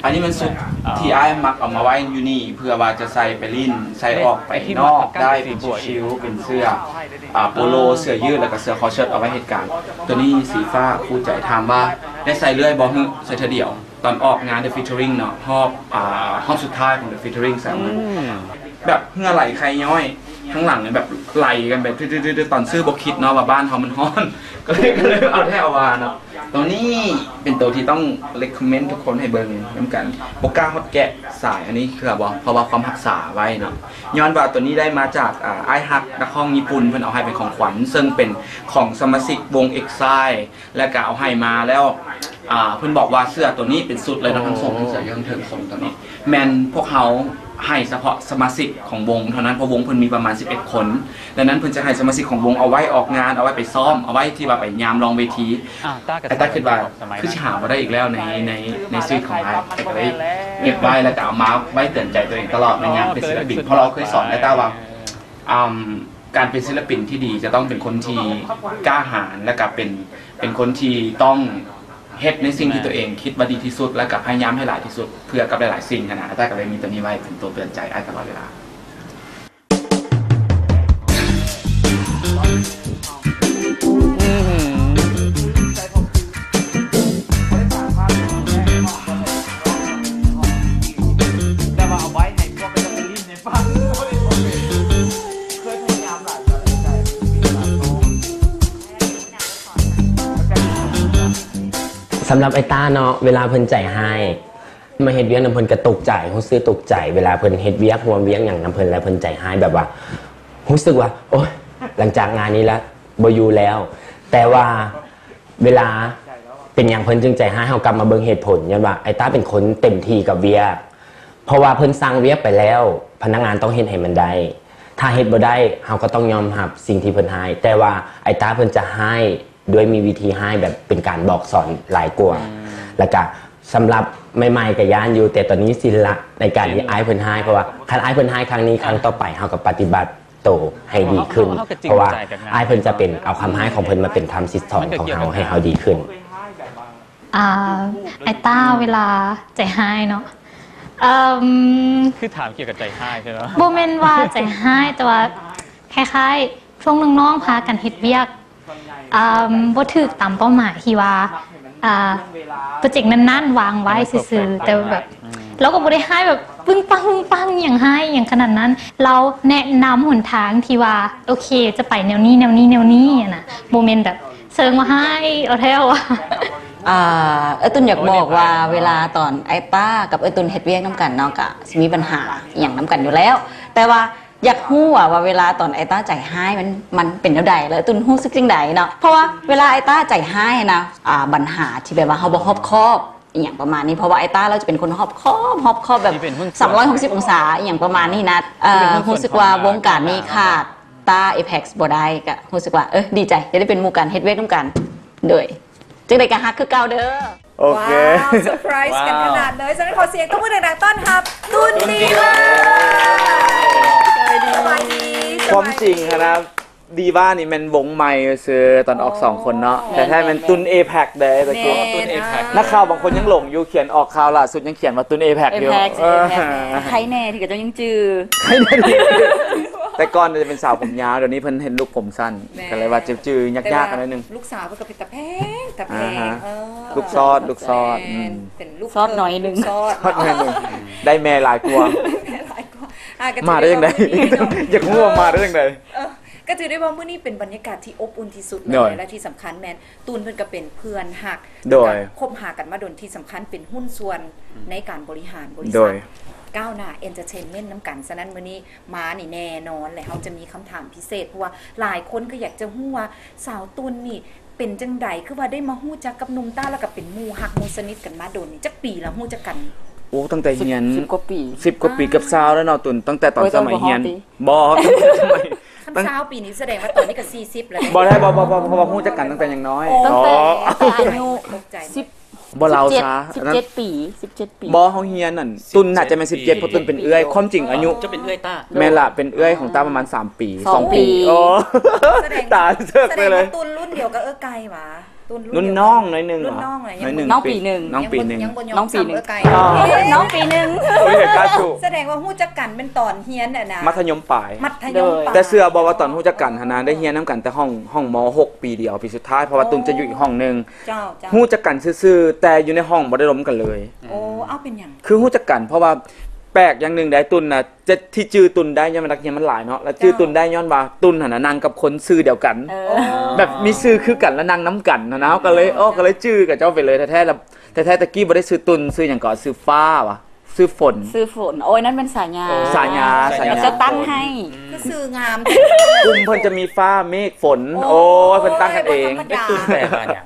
อันนี้มันซุปที่ไอ้มักเอามาไว้อยู่นี่เพื่อว่าจะใส่ไปลิ้นใส่ออกไปนอกได้เป็นชิวเป็นเสื้อโปโลเสื้อยืดแล้วก็เสื้อคอเชิ้ตเอาไว้เหตุการณ์ตัวนี้สีฟ้าครูใจถามว่าได้ใส่เลื่อยบอลใส่เธอเดี่ยวตอนออกงาน The Featuring เนาะรอบสุดท้ายของ The Featuring ใส่แบบเหงื่อไหลใครย้อยข้างหลังเนี่ยแบบไหลกันแบบตอนซื้อบอกคิดเนาะว่าบ้านเขามันฮ้อนก็เลยเอาแท้เอาวาเนาะตัวนี้เป็นตัวที่ต้อง recommend ทุกคนให้เบิ่งเหมือนกันโบก้าฮอตแกะสายอันนี้คือบอกเพราะว่าความรักษาไว้เนาะย้อนว่าตัวนี้ได้มาจากไอฮักนักร้องญี่ปุ่นเพิ่นเอาให้เป็นของขวัญซึ่งเป็นของสมาชิกวง EXILE และก็เอาให้มาแล้วเพิ่นบอกว่าเสื้อตัวนี้เป็นสุดเลยนะทั้งส่งทั้งเสื้อยังถึงส่งตัวนี้แมนพวกเขาให้เฉพาะสมาชิกของวงเท่านั้นเพราะวงเพิ่นมีประมาณ11คนดังนั้นเพิ่นจะให้สมาชิกของวงเอาไว้ออกงานเอาไว้ไปซ้อมเอาไว้ที่ว่าไปยามลองเวทีแต่คิดว่าคือหาบ่ได้อีกแล้วในชีวิตของเราก็เลยเก็บไว้แล้วก็เอามาไว้เตือนใจตัวเองตลอดในงานเป็นศิลปินเพราะเราเคยสอนไอ้ต้าว่าการเป็นศิลปินที่ดีจะต้องเป็นคนที่กล้าหาญและก็เป็นคนที่ต้องเฮ็ดในสิ่งที่ตัวเองคิดว่าดีที่สุดและกับพยายามให้หลายที่สุดเพื่อกับหลายๆสิ่งนะแต่ก็เลยมีตัวนี้ไว้เป็นตัวเตือนใจไอ้ตลอดเวลาสำหรับไอ้ต้าเนาะเวลาเพิ่นใจให้มาเฮ็ดเวียกน้ำเพิ่นกระตุกใจรู้สึกตกใจเวลาเพิ่นเฮ็ดเวียกรวมเวียกอย่างน้ำเพิ่นแล้วเพิ่นใจให้แบบว่ารู้สึกว่าโอ๊ยหลังจากงานนี้แล้วบ่อยู่แล้วแต่ว่าเวลาเป็นอย่างเพิ่นจึงใจให้เฮากลับมาเบิ่งเหตุผลย้อนว่าไอ้ต้าเป็นคนเต็มที่กับเวียกเพราะว่าเพิ่นสั่งเวียกไปแล้วพนักงานต้องเฮ็ดให้มันได้ถ้าเฮ็ดบ่ได้เฮาก็ต้องยอมรับสิ่งที่เพิ่นให้แต่ว่าไอ้ต้าเพิ่นจะให้ด้วยมีวิธีให้แบบเป็นการบอกสอนหลายกว่าแล้วก็สำหรับใหม่ๆกับย่านอยู่แต่ตอนนี้ศิลป์ในการที่ไอ้เพิ่นให้เพราะว่าคันไอ้เพิ่นให้ครั้งนี้ครั้งต่อไปเฮาก็ปฏิบัติโตให้ดีขึ้นเพราะว่าไอ้เพิ่นจะเป็นเอาคำให้ของเพิ่นมาเป็นคำสิทธิ์สอนของเฮาให้เฮาดีขึ้นไอ้ต้าเวลาใจให้เนาะคือถามเกี่ยวกับใจให้ใช่ไหมโมเมนต์ว่าใจให้แต่ว่าคล้ายๆ ช่วงน้องๆพากันเฮ็ดเวียกบ่ถูกตามเป้าหมายที่ว่าโปรเจกต์นั้นๆวางไว้ซื่อๆแต่แบบเราก็บ่ได้ให้แบบปึ้งปังอย่างให้อย่างขนาดนั้นเราแนะนำหนทางที่ว่าโอเคจะไปแนวนี้นะโมเมนต์แบบเซิงมาให้เอาแท้ว่าตุนอยากบอกว่าเวลาตอนไอ้ต้ากับไอ้ตุนเฮ็ดเวียกน้ำกันเนาะก็มีปัญหาอย่างน้ำกันอยู่แล้วแต่ว่าอยากฮู้ว่าเวลาตอนไอ้ต้าใจให้มันเป็นเท่าใดแล้วตุนฮู้สึกจังใดเนาะเพราะว่าเวลาไอ้ต้าใจให้นะปัญหาที่แบบว่าเฮาบ่รอบคอบอย่างประมาณนี้เพราะว่าไอ้ต้าเราจะเป็นคนรอบคอบแบบ360องศาอย่างประมาณนี้นะรู้สึกว่าวงการนี้ขาดต้า Apex บ่ได้ก็รู้สึกว่าดีใจจะได้เป็นหมู่กันเฮ็ดเวียกน้ำกันโดยจึงได้กันฮักคือเก่าเด้อโอเคว้าวเซอร์ไพรส์กันขนาดเลยฉะนั้นขอเสียงตุ้มมือดังๆต้อนรับตุนดีว่าสบายดีความจริงครับดีว่านี่มันวงใหม่ซื้อตอนออก2คนเนาะแต่แท้มันตุน Apex เด้ตะกี้ตุน Apex นักข่าวบางคนยังหลงอยู่เขียนออกข่าวล่าสุดยังเขียนว่าตุน Apex อยู่ใครแน่ที่ก็จะยังจือใครแน่แต่ก่อนจะเป็นสาวผมยาวเดี๋ยวนี้เพิ่นเห็นลูกผมสั้นก็เลยว่าจือๆยากๆกันนิดนึงลูกสาวเพิ่นก็เป็นตะแพงลูกซอดเป็นลูกซอดน้อยนึงซอดน้อยนึงได้แม่หลายกว่ามาได้ยังไงอยากรู้ว่ามาได้ยังไงก็ถือได้ว่ามื้อนี้เป็นบรรยากาศที่อบอุ่นที่สุดเลยและที่สำคัญแมนตูนเพิ่นก็เป็นเพื่อนหักคบหากันมาโดนที่สำคัญเป็นหุ้นส่วนในการบริหารบริษัทก้าวหน้าเอนเตอร์เทนเมนต์น้ำกันฉะนั้นมื้อนี้มานี่แน่นอนเลยเขาจะมีคำถามพิเศษเพราะว่าหลายคนก็อยากจะฮู้ว่าสาวตูนนี่เป็นจังใดคือว่าได้มาฮู้จักกับหนุ่มต้าแล้วก็เป็นหมู่หักหมู่สนิทกันมาโดนนี่จักปีแล้วฮู้จักกันโอ้ตั้งแต่เฮียน10 กว่าปีกับซาวแล้วเนาะตุนตั้งแต่ตอนสมัยเฮียนบ่สมัยตั้งซาวปีนี้แสดงว่าตอนนี้ก็40แล้วบ่ได้บ่เพราะว่าฮู้จักกันตั้งแต่ยังน้อยตั้งแต่อายุบ่เราซะ17 ปีบ่เฮาเฮียนนั่นตุนน่าจะเป็น17เพราะตุนเป็นเอื้อยความจริงอายุจะเป็นเอื้อยต้าแม่ล่ะเป็นเอื้อยของต้าประมาณ3ปี2ปีโอ้ตาเซิกไปเลยตุนรุ่นเดียวกับไกลหว่ารุ่นน้องหน่อยนึงเหรอน้องปีนึงน้องปีนึงน้องปีนึงโอ้ยกล้าถูกแสดงว่าฮู้จักกันเป็นตอนเฮียนน่ะนะมัธยมปลายแต่เสื้อบอกว่าตอนฮู้จักกันหั่นน่ะได้เฮียนนำกันแต่ห้องม.6 ปีเดียวปีสุดท้ายเพราะว่าตุนจะอยู่อีกห้องนึงฮู้จักกันซื่อๆแต่อยู่ในห้องบ่ได้ร่วมกันเลยโอ้เอาเป็นหยังคือฮู้จักกันเพราะว่าแปลกอย่างนึงได้ตุนน่ะจะที่ชื่อตุนได้ย้อนมานักเรียนมันหลายเนาะแล้วชื่อตุนได้ย้อนว่าตุนหั่นน่ะนั่งกับคนชื่อเดียวกันแบบมีชื่อคือกันแล้วนั่งนำกันนะก็เลยชื่อกับเจ้าไปเลยแท้ๆตะกี้บ่ได้ชื่อตุนชื่อหยังก่อนชื่อฟ้าวะชื่อฝนโอ้ยนั่นเป็นสายาจะตั้งให้คือชื่องามกลุ่มเพิ่นจะมีฟ้าเมฆฝนโอ้ยเพิ่นตั้งกันเองตุนแต่มาเนี่ย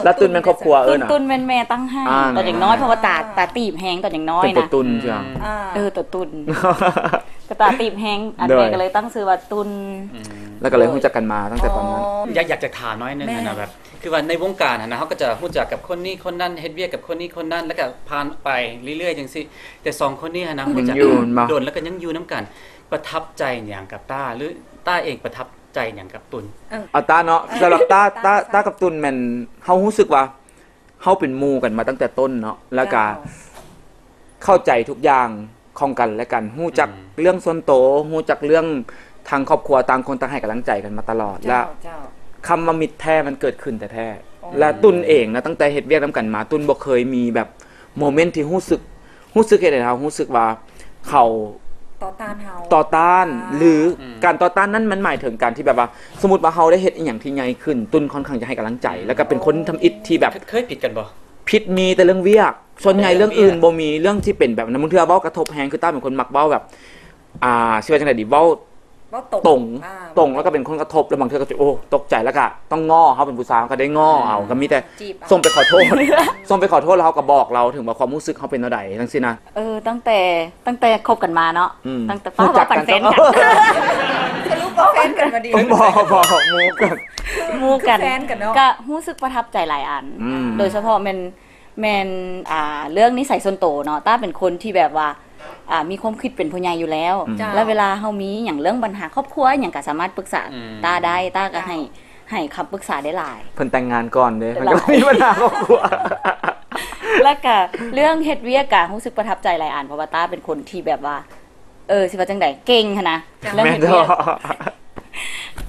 แล้วตุนเป็นครอบครัวน่ะตุนเป็นแม่ตั้งให้ตอนอย่างน้อยเพราะว่าตาตีบแฮงตอนอย่างน้อยนะเป็นตุนใช่ตัวตุนก็ตาตีบแฮงอันนี้ก็เลยตั้งชื่อว่าตุนแล้วก็เลยรู้จักกันมาตั้งแต่ตอนนั้นอยากจะถามน้อยนึงนะแบบคือว่าในวงการนะเขาก็จะรู้จักกับคนนี้คนนั้นเฮ็ดเวียกกับคนนี้คนนั้นแล้วก็ผ่านไปเรื่อยๆจังซี่แต่2คนนี้นะรู้จักโดนแล้วก็ยังอยู่นำกันประทับใจอย่างกับต้าหรือต้าเองประทับใจอย่างกับตุนเอาต้าเนาะสำหรับต้ากับตุนมันเฮารู้สึกว่าเฮาเป็นหมู่กันมาตั้งแต่ต้นเนาะแล้วก็เข้าใจทุกอย่างของกันและกันรู้จักเรื่องส่วนตัวรู้จักเรื่องทางครอบครัวต่างคนต่างให้กำลังใจกันมาตลอดและคำว่ามิตรแท้มันเกิดขึ้นแต่แท้และตุนเองนะตั้งแต่เฮ็ดเวียกนำกันมาตุนบ่เคยมีแบบโมเมนต์ที่รู้สึกเฮ็ดให้เรารู้สึกว่าเขาต่อต้านเฮาต่อต้านหรือการต่อต้านนั้นมันหมายถึงการที่แบบว่าสมมุติว่าเฮาได้เฮ็ดอีหยังที่ใหญ่ขึ้นตุนค่อนข้างจะให้กำลังใจแล้วก็เป็นคนทำอิฐที่แบบเคยผิดกันบ่ผิดมีแต่เรื่องเวียกส่วนใหญ่เรื่องอื่นบ่มีเรื่องที่เป็นแบบนั้นบางเทื่อเว้ากระทบแฮงคือต้าเป็นคนมักเว้าแบบชื่อว่าจังได๋ดิเว้าตรงแล้วก็เป็นคนกระทบแล้วบางเทื่อก็จะโอ้ตกใจแล้วก็ต้องง้อเฮาเป็นผู้สาวก็ได้ง้อเอาก็มีแต่ส่งไปขอโทษแล้วเฮาก็บอกเราถึงว่าความรู้สึกเฮาเป็นจังได๋จังซี่นะตั้งแต่คบกันมาเนาะตั้งแต่ฟ้าว่าเป็นแฟนกันสรุปว่าแฟนกันมาดีบอกหมู่กันก็รู้สึกประทับใจหลายอันโดยเฉพาะแม่นเรื่องนิสัยส่วนตัวเนาะต้าเป็นคนที่แบบว่ามีความคิดเป็นผู้ใหญ่อยู่แล้วแล้วเวลาเฮามีอย่างเรื่องปัญหาครอบครัวอย่างก็สามารถปรึกษาต้าได้ต้าก็ให้คำปรึกษาได้หลายเพิ่นแต่งงานก่อนเด้มันก็มีปัญหาครอบครัวแล้วก็เรื่องเฮ็ดเวียกก็รู้สึกประทับใจหลายอันเพราะว่าต้าเป็นคนที่แบบว่าสิว่าจังได๋เก่งหั่นนะเรื่องเฮ็ดเวีย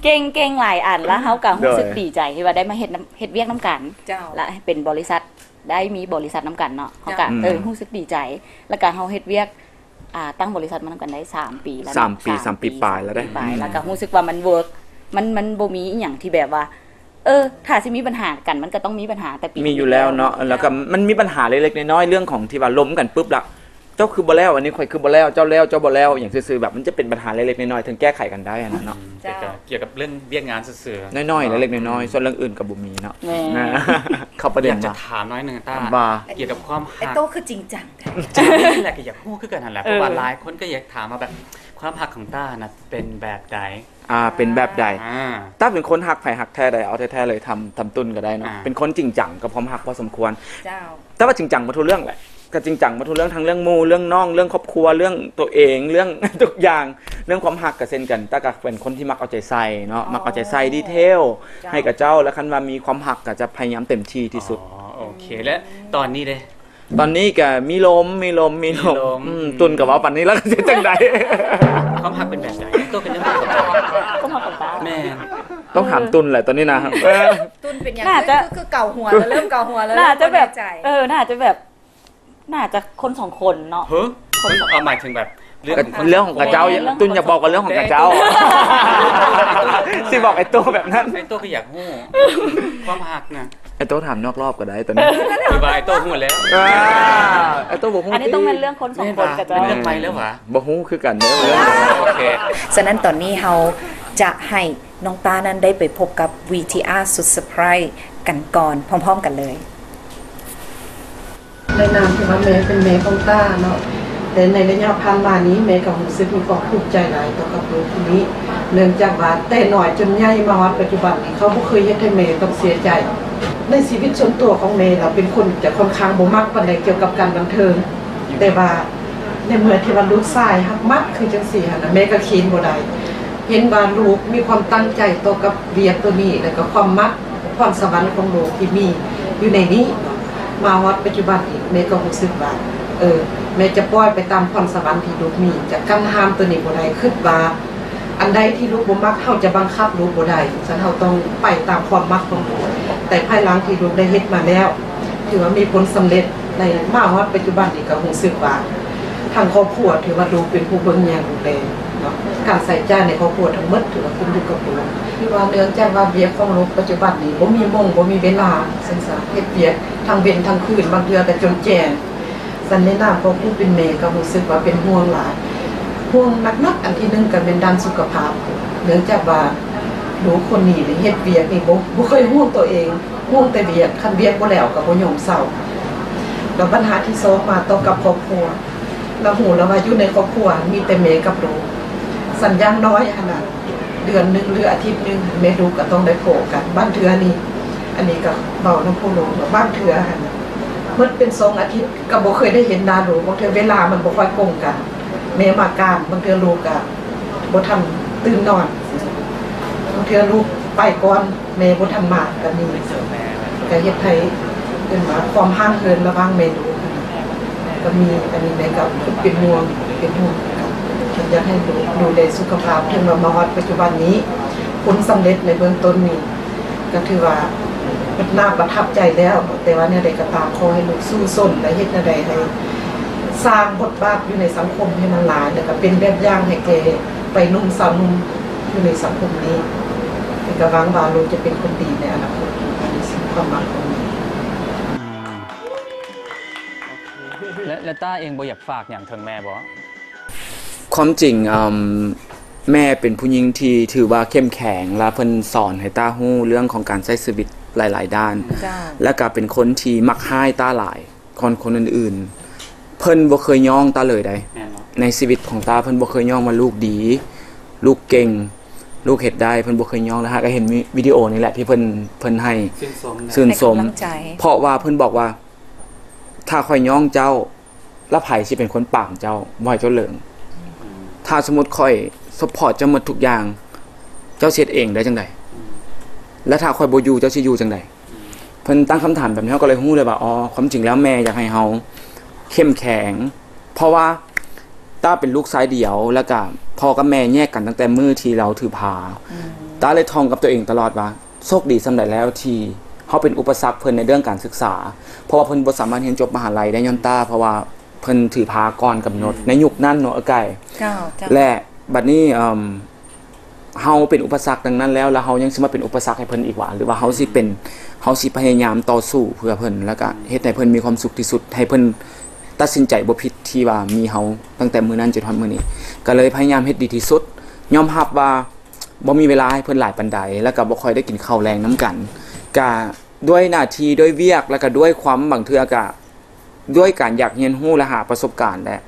ก เก่งหลายอันแล้วเฮาก็รู้สึกดีใจที่ว่าได้มาเฮ็ดเวียกน้ำกันและเป็นบริษัทได้มีบริษัทน้ำกันเนาะเฮาก็รู้สึกดีใจแล้วก็เฮาเฮ็ดเวียกตั้งบริษัทมานํกันได้3ปีแล้ว3 ปีปลายแล้วได้แล้วก็รู้สึกว่ามันเวิร์กมันบ่มีอีหยังที่แบบว่าถ้าสิมีปัญหากันมันก็ต้องมีปัญหาแต่ปีมีอยู่แล้วเนาะแล้วก็มันมีปัญหาเล็กๆน้อยๆเรื่องของที่ว่าล้มกันปุ๊บละเจ้าคือบ่แล้วอันนี้ข่อยคือบ่แล้วเจ้าแล้วเจ้าบ่แล้วอย่างซื่อๆแบบมันจะเป็นปัญหาเล็กๆน้อยๆถึงแก้ไขกันได้เนาะเกี่ยวกับเรื่องเวียกงานซื่อๆน้อยๆเล็กๆน้อยๆส่วนเรื่องอื่นก็บ่มีเนาะเข้าประเด็นอยากจะถามน้อยนึงต้าเกี่ยวกับความฮักโตคือจริงจังแหละก็อยากฮู้คือกันนั่นแหละเพราะว่าหลายคนก็อยากถามมาแบบความฮักของต้าน่ะเป็นแบบใดเป็นแบบใดต้าเป็นคนหักไผ่หักแท้ใดเอาแท้ๆเลยทำตุ้นก็ได้เนาะเป็นคนจริงจังก็พร้อมหักพอสมควรแต่ว่าจริงจังมาทุกเรื่องแหละก็จริงจังมาทุกเรื่องทั้งเรื่องหมู่เรื่องน้องเรื่องครอบครัวเรื่องตัวเองเรื่องทุกอย่างเรื่องความหักกับเส้นกันต้าก็เป็นคนที่มักเอาใจใส่เนาะมักเอาใจใส่ดีเทลให้กับเจ้าแล้วคันว่ามีความหักก็จะพยายามเต็มที่ที่สุดโอเคและตอนนี้เด้ตอนนี้ก็มีลมตุนกับว่าปันนี้แล้วจะจังใดความหักเป็นแบบไหนตัวเป็นยังไงก็มากับตาแม่ต้องถามตุนแหละตอนนี้นะครับตุนเป็นยังไงคือเก่าหัวแล้วเริ่มเก่าหัวแล้วน่าจะแบบน่าจะคน2คนเนาะคนหมายถึงแบบเรื่องของกระเจ้าตุนอย่าบอกว่าเรื่องของกระเจ้าสิบอกไอ้ตัวแบบนั้นไอ้ตัวก็อยากฮู้ความหักนะไอ้โต้ถามนอกรอบก็ได้ตอนนี้คือว่าไอ้โต้ฮู้แล้วไอ้โต้บ่ฮู้อันนี้ต้องเป็นเรื่องคน2คนกับเจ้าเป็นเรื่องไปแล้วหรอบ่ฮู้คือกันเด้อโอเคฉะนั้นตอนนี้เฮาจะให้น้องตานั้นได้ไปพบกับ VTR สุดเซอร์ไพรส์กันก่อนพร้อมๆกันเลยในนามที่ว่าแม่เป็นแม่ของตาเนาะแต่ในระยะผ่านมานี้แม่ก็รู้สึกมีความภูมิใจหลายต่อกับลูกคนนี้เนื่องจากว่าแต่น้อยจนใหญ่มาวัดปัจจุบันนี้เขาบ่เคยเฮ็ดให้แม่ต้องเสียใจในชีวิตส่วนตัวของแม่เราเป็นคนจะค่อนข้างบ่มักปานใดเกี่ยวกับการบันเทิงแต่ว่าในเมื่อที่ว่าลูกชายฮักมักคือจังซี่หั่นน่ะแม่ก็เคียนบ่ได้เห็นว่าลูกมีความตั้งใจต่อกับเวียกตัวนี้แล้วก็ความมักความสวรรค์ของลูกที่มีอยู่ในนี้มาวัดปัจจุบันนี้แม่ก็รู้สึกว่าแม่จะปล่อยไปตามความสวรรค์ที่ลูกมีจะกันห้ามตัวนี้บ่ได้คิดว่าอันใดที่ลูกบ่มักเฮาจะบังคับลูกบ่ได้ฉะนั้นเฮาต้องไปตามความมักของลูกแต่ภายหลังที่ลูกได้เฮ็ดมาแล้วถือว่ามีผลสำเร็จในมาวัดปัจจุบันนี้ก็รู้สึกว่าทางครอบครัวถือว่าลูกเป็นผู้เบิ่งแยงดูแลเนาะการใส่ใจในครอบครัวทั้งหมดถือว่าขึ้นอยู่กับลูกที่ว่าเนื่องจากว่าเวียกของลูกปัจจุบันนี้บ่มีโมงบ่มีเวลาซื่อๆเฮ็ดเวียกทั้งเว้นทั้งคืนบางเทื่อก็จนแจ้งสันในนามของผู้เป็นแม่ก็รู้สึกว่าเป็นห่วงหลายห่วงนักๆอันที่นึงก็เป็นด้านสุขภาพเนื่องจากว่าลูกคนนี้เฮ็ดเวียกนี่บ่เคยห่วงตัวเองห่วงแต่เวียกคันเวียกบ่แล้วก็บ่ยอมเศร้าแล้วปัญหาที่2มาต่อกับครอบครัวเราหูแล้วว่าอยู่ในครอบครัวมีแต่แม่กับลูกสัญญาณน้อยขนาดเดือนนึงหรืออาทิตย์นึงแม่ลูกก็ต้องได้โผล่กันบ้านเทื่อนี่อันนี้ก็เบาน้ำผู้ลูกบ้านเทื่อหั่นมันเป็น2อาทิตย์ก็บ่เคยได้เห็นหน้าลูกบางเทื่อเวลามันบ่ค่อยตรงกันแม่มาการบางเทื่อลูกก็บ่ทันตื่นนอนบางเทื่อลูกไปก่อนแม่บ่ทันมาก็มีก็เฮ็ดให้เป็นว่าความห่างเหินระหว่างแม่ลูกก็มีอันนี้แม่ก็เป็นห่วงกันอยากให้ดูแลสุขภาพถึงว่ามาวัดปัจจุบันนี้ผลสำเร็จในเบื้องต้นนี้ก็ถือว่าน่าประทับใจแล้วแต่ว่าเนี่ยได้กระตามขอให้ลูกสู้ส้นและเฮ็ดอะไรให้สร้างบทบาทอยู่ในสังคมให้มันหลายแล้วก็เป็นแบบอย่างให้แก่ไปนุ่มสาวนุ่มอยู่ในสังคมนี้ก็หวังว่าลูกจะเป็นคนดีในอนาคตอันนี้สิ่งความหวังของแม่และต้าเองบ่อยากฝากอย่างถึงแม่บ่ความจริงแม่เป็นผู้หญิงที่ถือว่าเข้มแข็งและเพิ่นสอนให้ต้าฮู้เรื่องของการใช้ชีวิตหลายๆด้านและก็เป็นคนที่มักให้ต้าหลายคนอื่นๆเพิ่นบ่เคยย่องต้าเลยได้ในชีวิตของต้าเพิ่นบ่เคยย่องว่าลูกดีลูกเก่งลูกเฮ็ดได้เพิ่นบ่เคยย่องแล้วฮะก็เห็นวิดีโอนี่แหละที่เพิ่นให้ชื่นชมเพราะว่าเพิ่นบอกว่าถ้าค่อยย่องเจ้าแล้วไผสิเป็นคนปามเจ้าบ่ให้เจ้าเหลิงถ้าสมมุติค่อยซัพพอร์ตเจ้าหมดทุกอย่างเจ้าเฮ็ดเองได้จังได๋แล้วถ้าค่อยบ่อยู่เจ้าสิอยู่จังได๋เพิ่นตั้งคำถามแบบนี้ก็เลยฮู้เลยว่าอ๋อความจริงแล้วแม่อยากให้เฮาเข้มแข็งเพราะว่าต้าเป็นลูกชายเดี่ยวแล้วก็พ่อกับแม่แยกกันตั้งแต่มื้อที่เราถือผา ตาเลยท่องกับตัวเองตลอดว่าโชคดีสำหรับแล้วที่เขาเป็นอุปสรรคเพิ่นในเรื่องการศึกษาเพราะว่าเพิ่นบ่สามารถเรียนจบมหาลัยได้ย้อนตาเพราะว่าเพิ่นถือพาก่อนกำหนดในยุคนั้นเนาะไก่และบัดนี้เฮาเป็นอุปสรรคดังนั้นแล้วเฮายังสิมาเป็นอุปสรรคให้เพิ่นอีกว่าหรือว่าเฮาสิพยายามต่อสู้เพื่อเพิ่นแล้วก็เฮ็ดให้เพิ่นมีความสุขที่สุดให้เพิ่นตัดสินใจบ่ผิดที่ว่ามีเฮาตั้งแต่มื้อนั้นจนถึงมื้อนี้ก็เลยพยายามเฮ็ดดีที่สุดยอมรับว่าบ่มีเวลาให้เพิ่นหลายปานใดแล้วก็บ่ค่อยได้กินข้าวแรงนํกันก็ด้วยหน้าที่ด้วยเวียกแล้วก็ด้วยความบางเทื่อก็ด้วยการอยากเรียนรู้และหาประสบการณ์แหละ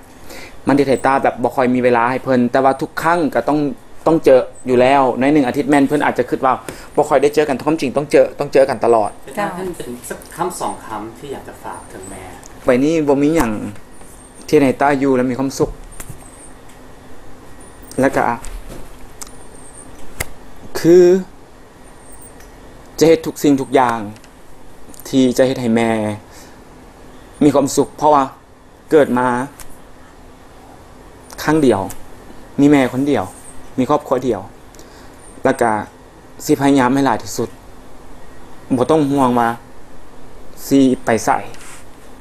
มันที่ไทตาแบบบ่ค่อยมีเวลาให้เพิ่นแต่ว่าทุกครั้งก็ต้องเจออยู่แล้วใน1อาทิตย์แม่นเพิ่นอาจจะคิดว่าบ่ค่อยได้เจอกันความจริงต้องเจอกันตลอดท่านเป็นสักคำ2คำที่อยากจะฝากถึงแม่ไปนี่บ่มีหยังที่ไทตาอยู่แล้วมีความสุขแล้วก็คือจะเฮ็ดทุกสิ่งทุกอย่างที่จะเฮ็ดให้แม่มีความสุขเพราะว่าเกิดมาครั้งเดียวมีแม่คนเดียวมีครอบครัวเดียวแล้วก็สิพยายามให้หลายที่สุดบ่ต้องห่วงว่าสิไปใส่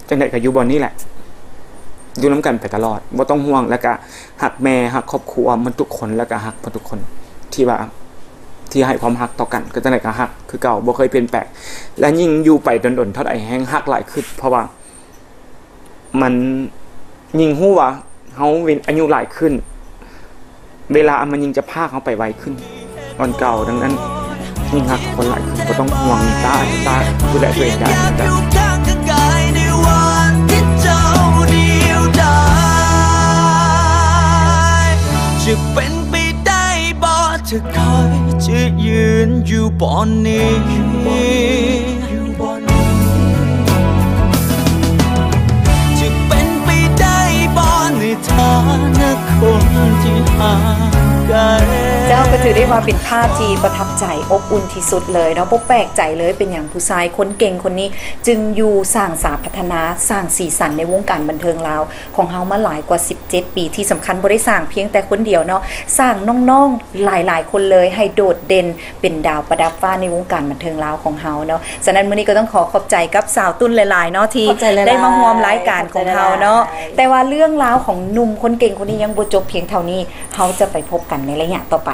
จังได๋ก็อยู่บ่นี้แหละอยู่นำกันไปตลอดบ่ต้องห่วงแล้วก็ฮักแม่ฮักครอบครัวมันทุกคนแล้วก็ฮักเพิ่นทุกคนที่ว่าที่ให้ความฮักต่อกันก็จังได๋ก็ฮักคือเก่าบ่เคยเปลี่ยนแปลงและยิ่งอยู่ไปดนๆเท่าใดแฮงฮักหลายขึ้นเพราะว่ามันยิ่งฮู้ว่าเฮาอายุหลายขึ้นเวลามันยิ่งจะพาเขาไปไวขึ้นวันเก่าดังนั้นยิ่งฮักคนหลายขึ้นก็ต้องห่วงตาดูแลตัวเองได้จ้ะจะเป็นไปได้บ่จะคอยจะยืนอยู่บนนี้จะเป็นไปได้บ่ในฐานะคนที่ห่างไกลเจ้าก็ถือได้ว่าเป็นภาพที่ประทับใจอบอุ่นที่สุดเลยเนาะบ่แปลกใจเลยเป็นอย่างผู้ชายคนเก่งคนนี้จึงอยู่สร้างสรรค์พัฒนาสร้างสีสันในวงการบันเทิงลาวของเฮามาหลายกว่า17ปีที่สำคัญบ่ได้สร้างเพียงแต่คนเดียวเนาะสร้างน้องๆหลายๆคนเลยให้โดดเด่นเป็นดาวประดับฟ้าในวงการบันเทิงลาวของเฮาเนาะฉะนั้นมื้อนี้ก็ต้องขอบใจกับสาวตุ้นหลายๆเนาะที่ได้มาร่วมรายการของเฮาเนาะแต่ว่าเรื่องราวของหนุ่มคนเก่งคนนี้ยังบ่จบเพียงเท่านี้เฮาจะไปพบกันในระยะต่อไป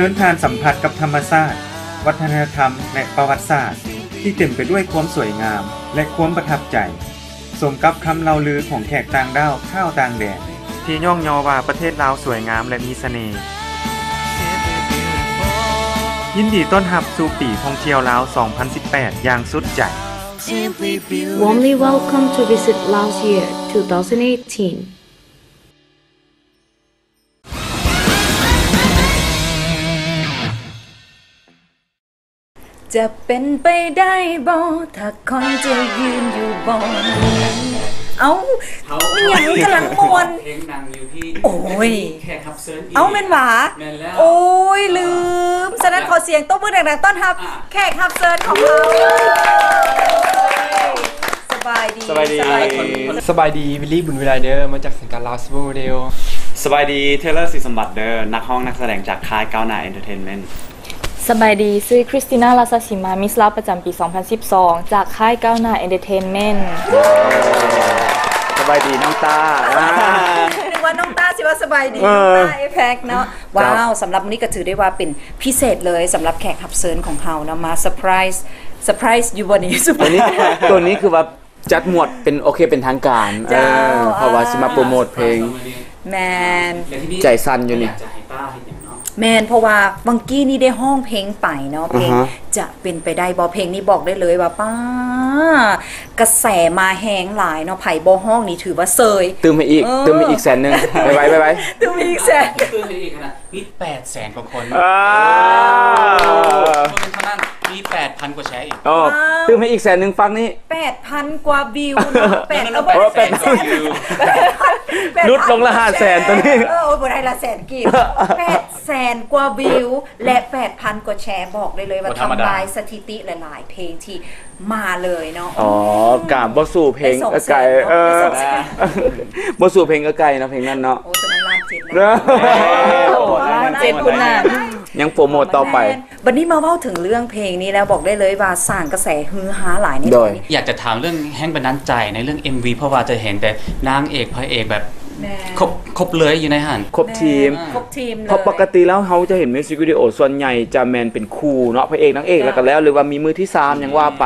เดินทางสัมผัสกับธรรมชาติวัฒนธรรมและประวัติศาสตร์ที่เต็มไปด้วยความสวยงามและความประทับใจสมกับคำเล่าลือของแขกต่างดาวข้าวต่างแดนที่ย่องยอว่าประเทศลาวสวยงามและมีเสน่ห์ยินดีต้อนรับสู่ปีท่องเที่ยวลาว 2018 อย่างสุดใจ Warmly welcome to visit Laos year 2018จะเป็นไปได้บ่ถ้าคนจะยืนอยู่บนเอาอย่างกำลังมวนโอ้ยเอาแม่นหวาโอ้ยลืมฉะนั้นขอเสียงตบมือดังๆต้อนรับแขกรับเชิญของเราสบายดีวิลลี่บุญวิไลเดอร์มาจากสังกัดลาวซูเปอร์โมเดลสบายดีเทเลอร์ศรีสมบัติเดอร์นักห้องนักแสดงจากค่ายก้าวหน้าเอนเตอร์เทนเมนต์สบายดีชื่อคริสติน่าลาซาชิมามิสลาประจำปี 2012 จากค่ายก้าวหน้าเอนเตอร์เทนเมนต์สบายดีน้องตานึกว่าน้องตาสิว ก็สบายดีตาเอแพคเนาะว้าวสำหรับวันนี้ก็ถือได้ว่าเป็นพิเศษเลยสำหรับแขกรับเชิญของเรานะมาเซอร์ไพรส์อยู่วันนี้ตัวนี้คือว่าจัดหมวดเป็นโอเคเป็นทางการเพราะว่าสิมาโปรโมทเพลงแมนใจสั่นอยู่นี่แมนเพราะว่าวังกี้นี่ได้ห้องเพลงไปเนาะเพลงจะเป็นไปได้บอเพลงนี้บอกได้เลยว่าป้ากระแสมาแห้งหลายเนาะไผ่บอห้องนี่ถือว่าเซยเติมไปอีกแสนนึงไปเติมอีกแสนเติมอีกนะมี800,000 กว่าคนเท่านั้นมี 8,000 กว่าแชร์อีกเติมให้อีกแสนนึงฟังนี่ 8,000 กว่าวิวเนาะ8,000ลดลงละ500,000ตัวนี้บ่ได้ละ100,000กีบ800,000 กว่าวิวและ 8,000 กว่าแชร์บอกได้เลยว่าทำลายสถิติหลายๆเพลงที่มาเลยเนาะกามบ่สู่เพลงไกลบ่สู่เพลงไกลนะเพลงนั้นเนาะโอ้ตอนนั้นล้าน7คุณน่ะยังโปรโมทต่อไปวันนี้มาเว้าถึงเรื่องเพลงนี้แล้วบอกได้เลยว่าสร้างกระแสฮือฮาหลายในตอนนี้อยากจะถามเรื่องแห้งบันดาลใจในเรื่อง MV เพราะว่าจะเห็นแต่นางเอกพระเอกแบบครบเลยอยู่ในหันครบทีมเลยเพราะปกติแล้วเขาจะเห็นมิวสิกวิดีโอส่วนใหญ่จะแมนเป็นคู่เนาะพระเอกนางเอกแล้วกันแล้วหรือว่ามีมือที่3ยังว่าไป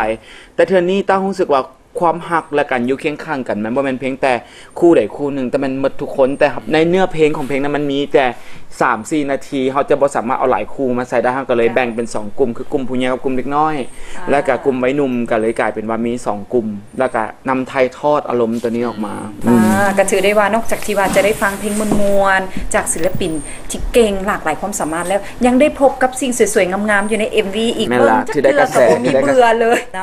แต่เทื่อนี้ต้ารู้สึกว่าความหักและกันอยู่เคียงข้างกันมันบ่แม่นเพียงแต่คู่ใดคู่หนึ่งแต่มันหมดทุกคนแต่ในเนื้อเพลงของเพลงนั้นมันมีแต่ 3-4 นาทีเขาจะบ่สามารถเอาหลายคู่มาใส่ได้เขาก็เลยแบ่งเป็น2กลุ่มคือกลุ่มผู้ใหญ่กับกลุ่มเด็กน้อยแล้วก็กลุ่มวัยหนุ่มก็เลยกลายเป็นว่ามี2กลุ่มแล้วก็นำไทยทอดอารมณ์ตัวนี้ออกมาก็ถือได้ว่านอกจากที่ว่าจะได้ฟังเพลงมวลๆจากศิลปินที่เก่งหลากหลายความสามารถแล้วยังได้พบกับสิ่งสวยๆงามๆอยู่ใน MV อีกเบิ่งจักเทื่อก็บ่มีเบื่อเลยน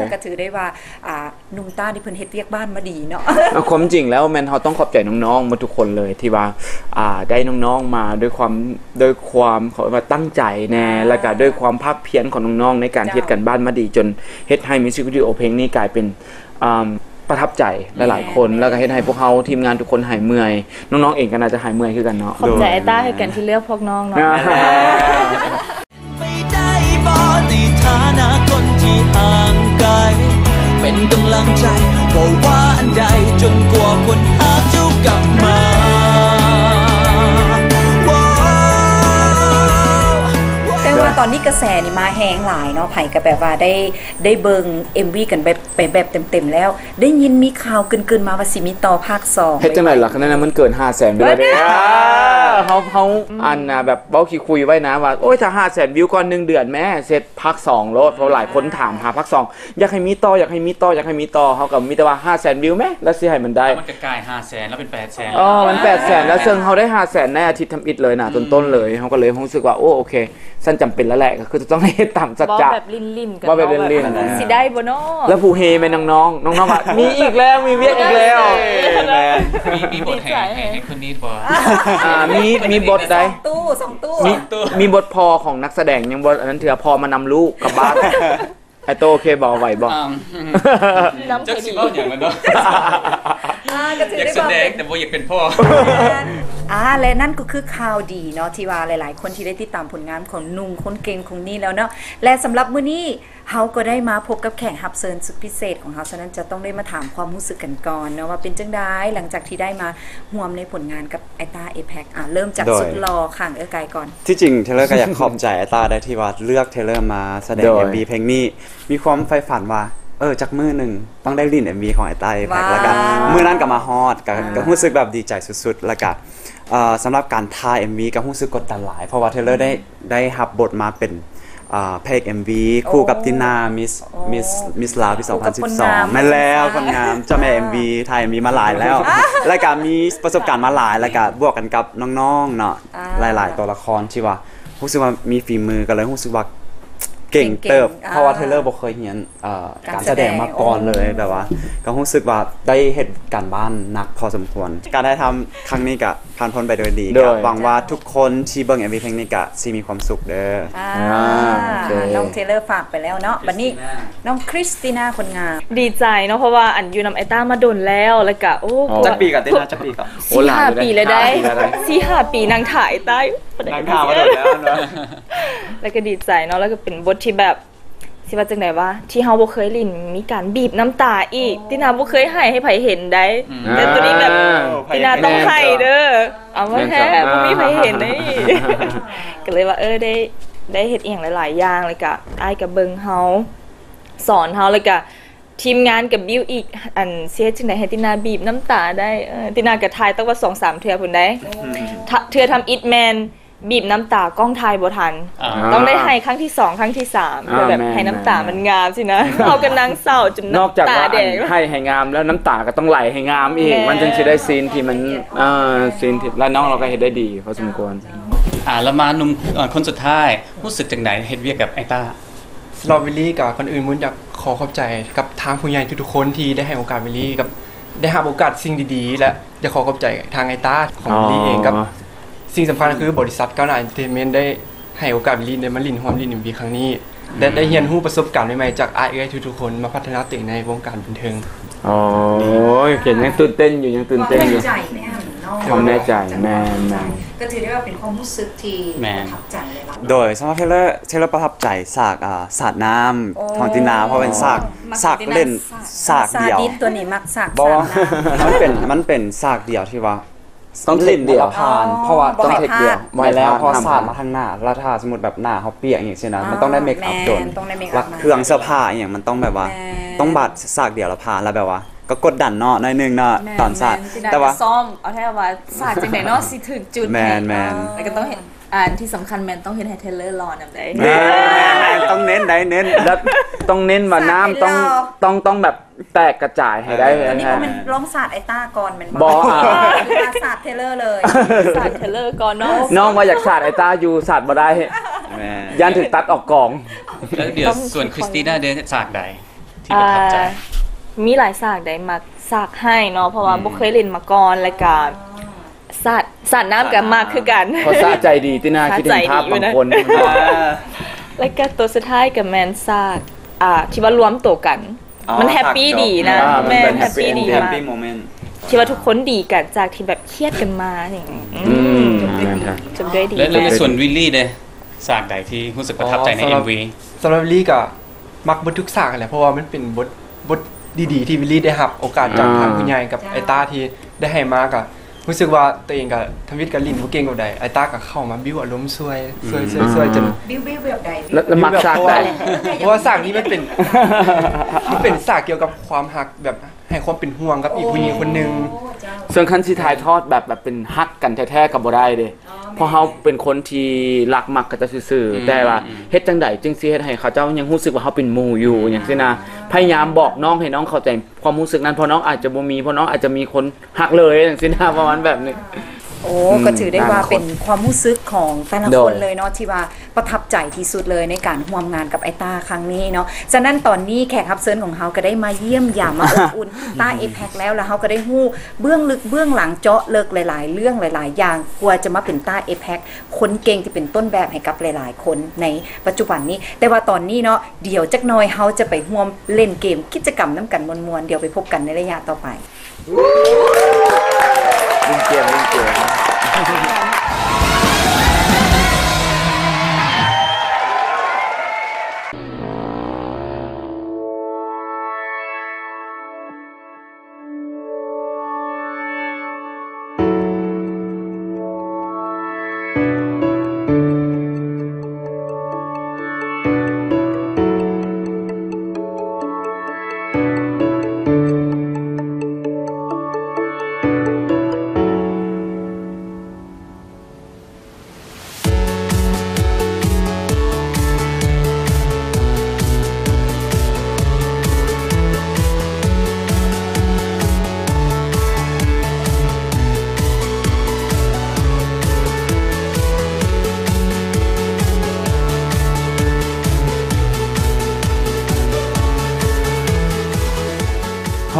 ะก็ถือได้ว่านุ่มต้าที่เพิ่นเฮ็ดเวียกบ้านมาดีเนาะความจริงแล้วแม่นเฮาต้องขอบใจน้องๆหมดทุกคนเลยที่ว่าได้น้องๆมาด้วยความเขาว่าตั้งใจแน่แล้วก็ด้วยความภาคเพียรของน้องๆในการเฮ็ดกันบ้านมาดีจนเฮ็ดให้มิวสิกวิดีโอเพลงนี้กลายเป็นประทับใจหลายๆคนแล้วก็เฮ็ดให้พวกเฮาทีมงานทุกคนหายเมื่อยน้องๆเองก็น่าจะหายเมื่อยคือกันเนาะขอบใจต้าให้กันที่เลือกพวกน้องเนาะไม่ได้บ่ในฐานะคนที่ห่างไกลเป็นกำลังใจบ่ว่าอันใดจนกว่าคนหาเจ้ากลับมาแต่ว่าตอนนี้กระแสนี่มาแห้งหลายเนาะไผ่ก็แบบว่าได้เบิ่ง MV กันแบบเต็มๆแล้วได้ยินมีข่าวเกินๆมาว่าสิมีต่อภาค2เฮ็ดจังได๋ล่ะคะนั้นมันเกิน 500,000 ไปแล้วเด้เขาอันน่ะแบบเว้าคุยไว้นะว่าโอ๊ยถ้า 500,000 วิวก่อน1เดือนแม่เสร็จภาค2โลดเพราะหลายคนถามหาภาค2อยากให้มีต่อเฮาก็มีแต่ว่า 500,000 วิวแม่แล้วสิให้มันได้มันก็กลาย 500,000 แล้วเป็น 800,000มัน 800,000 แล้วซึ่งเฮาได้ 500,000 ในอาทิตย์ทำอิฐเลยน่ะต้นๆเลยเฮาก็เลยรู้สึกว่าโอเคฉันจำเป็นแล้วแหละก็คือจะต้องให้ตามสัจจะแบบลิ้นๆกันว่าแบบลิ้นๆสิได้บ่เนาะแล้วผู้เฮแม่น้องๆอ่ะมีอีกแล้วมีเวียกอีกแล้วมีบทให้คนนี้บ่มีบทใด2ตู้มีบทพอของนักแสดงยังบทอันนั้นเถื่อพอมานำลูกกลับบ้านไอโตโอเคบอกไหวบอกจักสิบ่อย่างมันเนาะอยากแสดงแต่บ่อยากเป็นพ่อและนั่นก็คือข่าวดีเนาะที่ว่าหลายๆคนที่ได้ติดตามผลงานของนุ่งคนเก่งของนี่แล้วเนาะและสำหรับมื้อนี้เฮาก็ได้มาพบกับแขกรับเชิญสุดพิเศษของเฮาฉะนั้นจะต้องได้มาถามความรู้สึกกันก่อนเนาะว่าเป็นจังได๋หลังจากที่ได้มาร่วมในผลงานกับไอต้าเอแพคเริ่มจากสุดหล่อข้างไกลก่อนที่จริงเทเลอร์ก็อยากขอบใจไอต้าได้ที่ว่าเลือกเทเลอร์มาแสดง MV เพลงนี้มีความใฝ่ฝันว่าจากมื้อนึงต้องได้ลิ้น MV ของไอต้าเอแพคแล้วก็มื้อนั้นก็มาฮอดก็รู้สึกแบบดีใจสุดๆแล้วก็สำหรับการถ่าย MV ก็รู้สึกกดดันหลายเพราะว่าเทเลอร์ได้รับบทมาเป็นเพลง MV คู่กับตินามิสลาวปี2012นั่นแล้วคนงามเจ้าแม่ MV ถ่าย MV มาหลายแล้วแล้วก็มีประสบการณ์มาหลายแล้วก็บวกกันกับน้องๆเนาะหลายๆตัวละครที่ว่ารู้สึกว่ามีฝีมือก็เลยรู้สึกว่าเก่งเติบเพราะว่าเทเลอร์บ่เคยเรียนการแสดงมาก่อนเลยแบบว่าก็รู้สึกว่าได้เฮ็ดการบ้านหนักพอสมควรการได้ทำครั้งนี้ก็ผ่านพ้นไปโดยดีก็หวังว่าทุกคนที่เบิ่ง MV เพลงนี้ก็สิมีความสุขเด้อน้องเทเลอร์ฝากไปแล้วเนาะบัดนี้น้องคริสติน่าคนงามดีใจเนาะเพราะว่าอันอยู่นำไอต้ามาดนแล้วก็จักปีกับตินาจักปีกับ4-5 ปีเลยได้ 4-5 ปีนางถ่ายใต้นางถ่ายมาดนแล้วเนาะแล้วก็ดีใจเนาะแล้วก็เป็นบทที่แบบ สิว่าจังได๋วะที่เฮาบ่เคยลิ้นมีการบีบน้ำตาอีกตินาบ่เคยให้ไผเห็นได้แต่ตัวนี้แบบตินาต้องให้เด้อเอาว่าแท้บ่มีไผเห็นได้ก็เลยว่าได้เฮ็ดอีหยังหลายๆอย่างเลยก็อ้ายก็เบิ่งเฮาสอนเฮาเลยก็ทีมงานกับบิวอีกอันเสียจังได๋ให้ตินาบีบน้ำตาได้ตินาก็ทายตั้งว่า 2-3 เทื่อพุ่นได้เทื่อทำอิทแมนบีบน้ำตากล้องถ่ายบ่ทันต้องได้ให้ครั้งที่2ครั้งที่3เพื่อแบบให้น้ำตามันงามสินะเอากันนางเศร้าจนน้ำตาแดงให้งามแล้วน้ำตาก็ต้องไหลให้งามอีกมันจึงสิได้ซีนที่มันซีนที่แล้วน้องเราก็เฮ็ดได้ดีพอสมควรแล้วมาหนุ่มคนสุดท้ายรู้สึกจังได๋เฮ็ดเวียกกับไอ้ต้าสำหรับวิลลี่กับคนอื่นมุนอยากขอขอบใจกับทางผู้ใหญ่ทุกๆคนที่ได้ให้โอกาสวิลลี่กับได้รับโอกาสสิ่งดีๆและอยากขอขอบใจทางไอ้ต้าของวิลลี่เองกับสิ่งสำคัญคือบริษัทก้าวหน้าเอนเตอร์เทนเมนต์ได้ให้โอกาสวิลลี่ได้มาลิ้นหอมลิ้นMVครั้งนี้ได้เรียนรู้ประสบการณ์ใหม่ๆจากอ้ายทุกๆคนมาพัฒนาตัวเองในวงการบันเทิงโอ้ยเขียนยังตื่นเต้นอยู่ความแน่ใจแม่ก็ถือได้ว่าเป็นความรู้สึกที่ประทับใจเลยล่ะโดยสำหรับเทเลอร์ประทับใจสากสาดน้ำทองตินาเพราะเป็นสากเล่นสากเดียวตัวนี้มักสากมันเป็นสากเดียวที่ว่าต้องเล่นเดียวผ่านเพราะว่าต้องเทคเดียวไม่แล้วพอสาดมาทางหน้าแล้วถ้าสมมุติแบบหน้าเฮาเปียกอย่างเช่นนั้นมันต้องได้เมคอัพโดนแล้วเครื่องเสื้อผ้าอย่างมันต้องแบบว่าต้องบาดสากเดียวแล้วผ่านแล้วแบบว่าก็กดดันเนาะหน่อยนึงเนาะตอนสาดแต่ว่าซ่อมเอาแท้ว่าสาดจังได๋เนาะสิถึงจุดแม่นแล้วก็ต้องเห็นที่สำคัญแม่นต้องเห็นให้เทเลอร์รอนำได้ต้องเน้นแล้วต้องเน้นว่าน้ำต้องแบบแตกกระจายให้ได้อันนี้มันร้องสาดไอ้ต้าก่อนมันบ่สาดเทเลอร์เลยสาดเทเลอร์ก่อนน้องว่าอยากสาดไอ้ต้าอยู่สาดบ่ได้ยันถึงตัดออกกองแล้วเดี๋ยวส่วนคริสติน่าเดินสาดใดที่ประทับใจมีหลายสากได้มักสากให้เนาะเพราะว่าบ่เคยเล่นมาก่อนแล้วก็สาดน้ำกับมากคือกันเพราะสะใจดีตินาคิดถึงภาพบางคนแล้วก็ตัวสุดท้ายกับแมนสากที่ว่ารวมตัวกันมันแฮปปี้ดีนะแม่แฮปปี้ดีมากที่ว่าทุกคนดีกันจากที่แบบเครียดกันมาอย่างจบด้วยดีแล้วในส่วนวิลลี่เด้สากใดที่รู้สึกประทับใจใน MV สำหรับวิลลี่ก็มักบททุกสากแหละเพราะว่ามันเป็นบทดีๆที่วิลลี่ได้รับโอกาสจากทางผู้ใหญ่กับไอ้ต้าที่ได้ให้มาก็รู้สึกว่าตัวเองก็ทำวิทย์กับลิ้นบ่เก่งกว่าใดไอ้ต้าก็เข้ามาบิ้วอารมณ์ช่วยจนบิ้วแบบใดแล้วมักสากใดเพราะว่าสากนี้มันเป็นสากเกี่ยวกับความฮักแบบให้ความเป็นห่วงกับอีกผู้หญิงคนนึงส่วนคันสิถ่ายทอดแบบเป็นฮักกันแท้ๆก็บ่ได้เด้เพราะเฮาเป็นคนที่รักมักก็จะซื่อๆแต่ว่าเฮ็ดจังได๋จึงสิเฮ็ดให้เขาเจ้ายังรู้สึกว่าเฮาเป็นหมู่อยู่อย่างซี่นะพยายามบอกน้องให้น้องเข้าใจความรู้สึกนั้นเพราะน้องอาจจะบ่มีเพราะน้องอาจจะมีคนฮักเลยอย่างซี่นะประมาณแบบนี้ก็ถือได้ว่าเป็นความรู้สึกของแต่ละคนเลยเนาะที่ว่าประทับใจที่สุดเลยในการร่วมงานกับไอ้ต้าครั้งนี้เนาะฉะนั้นตอนนี้แขกรับเชิญของเฮาก็ได้มาเยี่ยมยามมาอบอุ่นต้าAPECแล้วเฮาก็ได้ฮู้เบื้องลึกเบื้องหลังเจาะลึกหลายๆเรื่องหลายๆอย่างกว่าจะมาเป็นต้าAPECคนเก่งที่เป็นต้นแบบให้กับหลายๆคนในปัจจุบันนี้แต่ว่าตอนนี้เนาะเดี๋ยวจักหน่อยเฮาจะไปร่วมเล่นเกมกิจกรรมนำกันมวนๆเดี๋ยวไปพบกันในระยะต่อไปเล่นเกม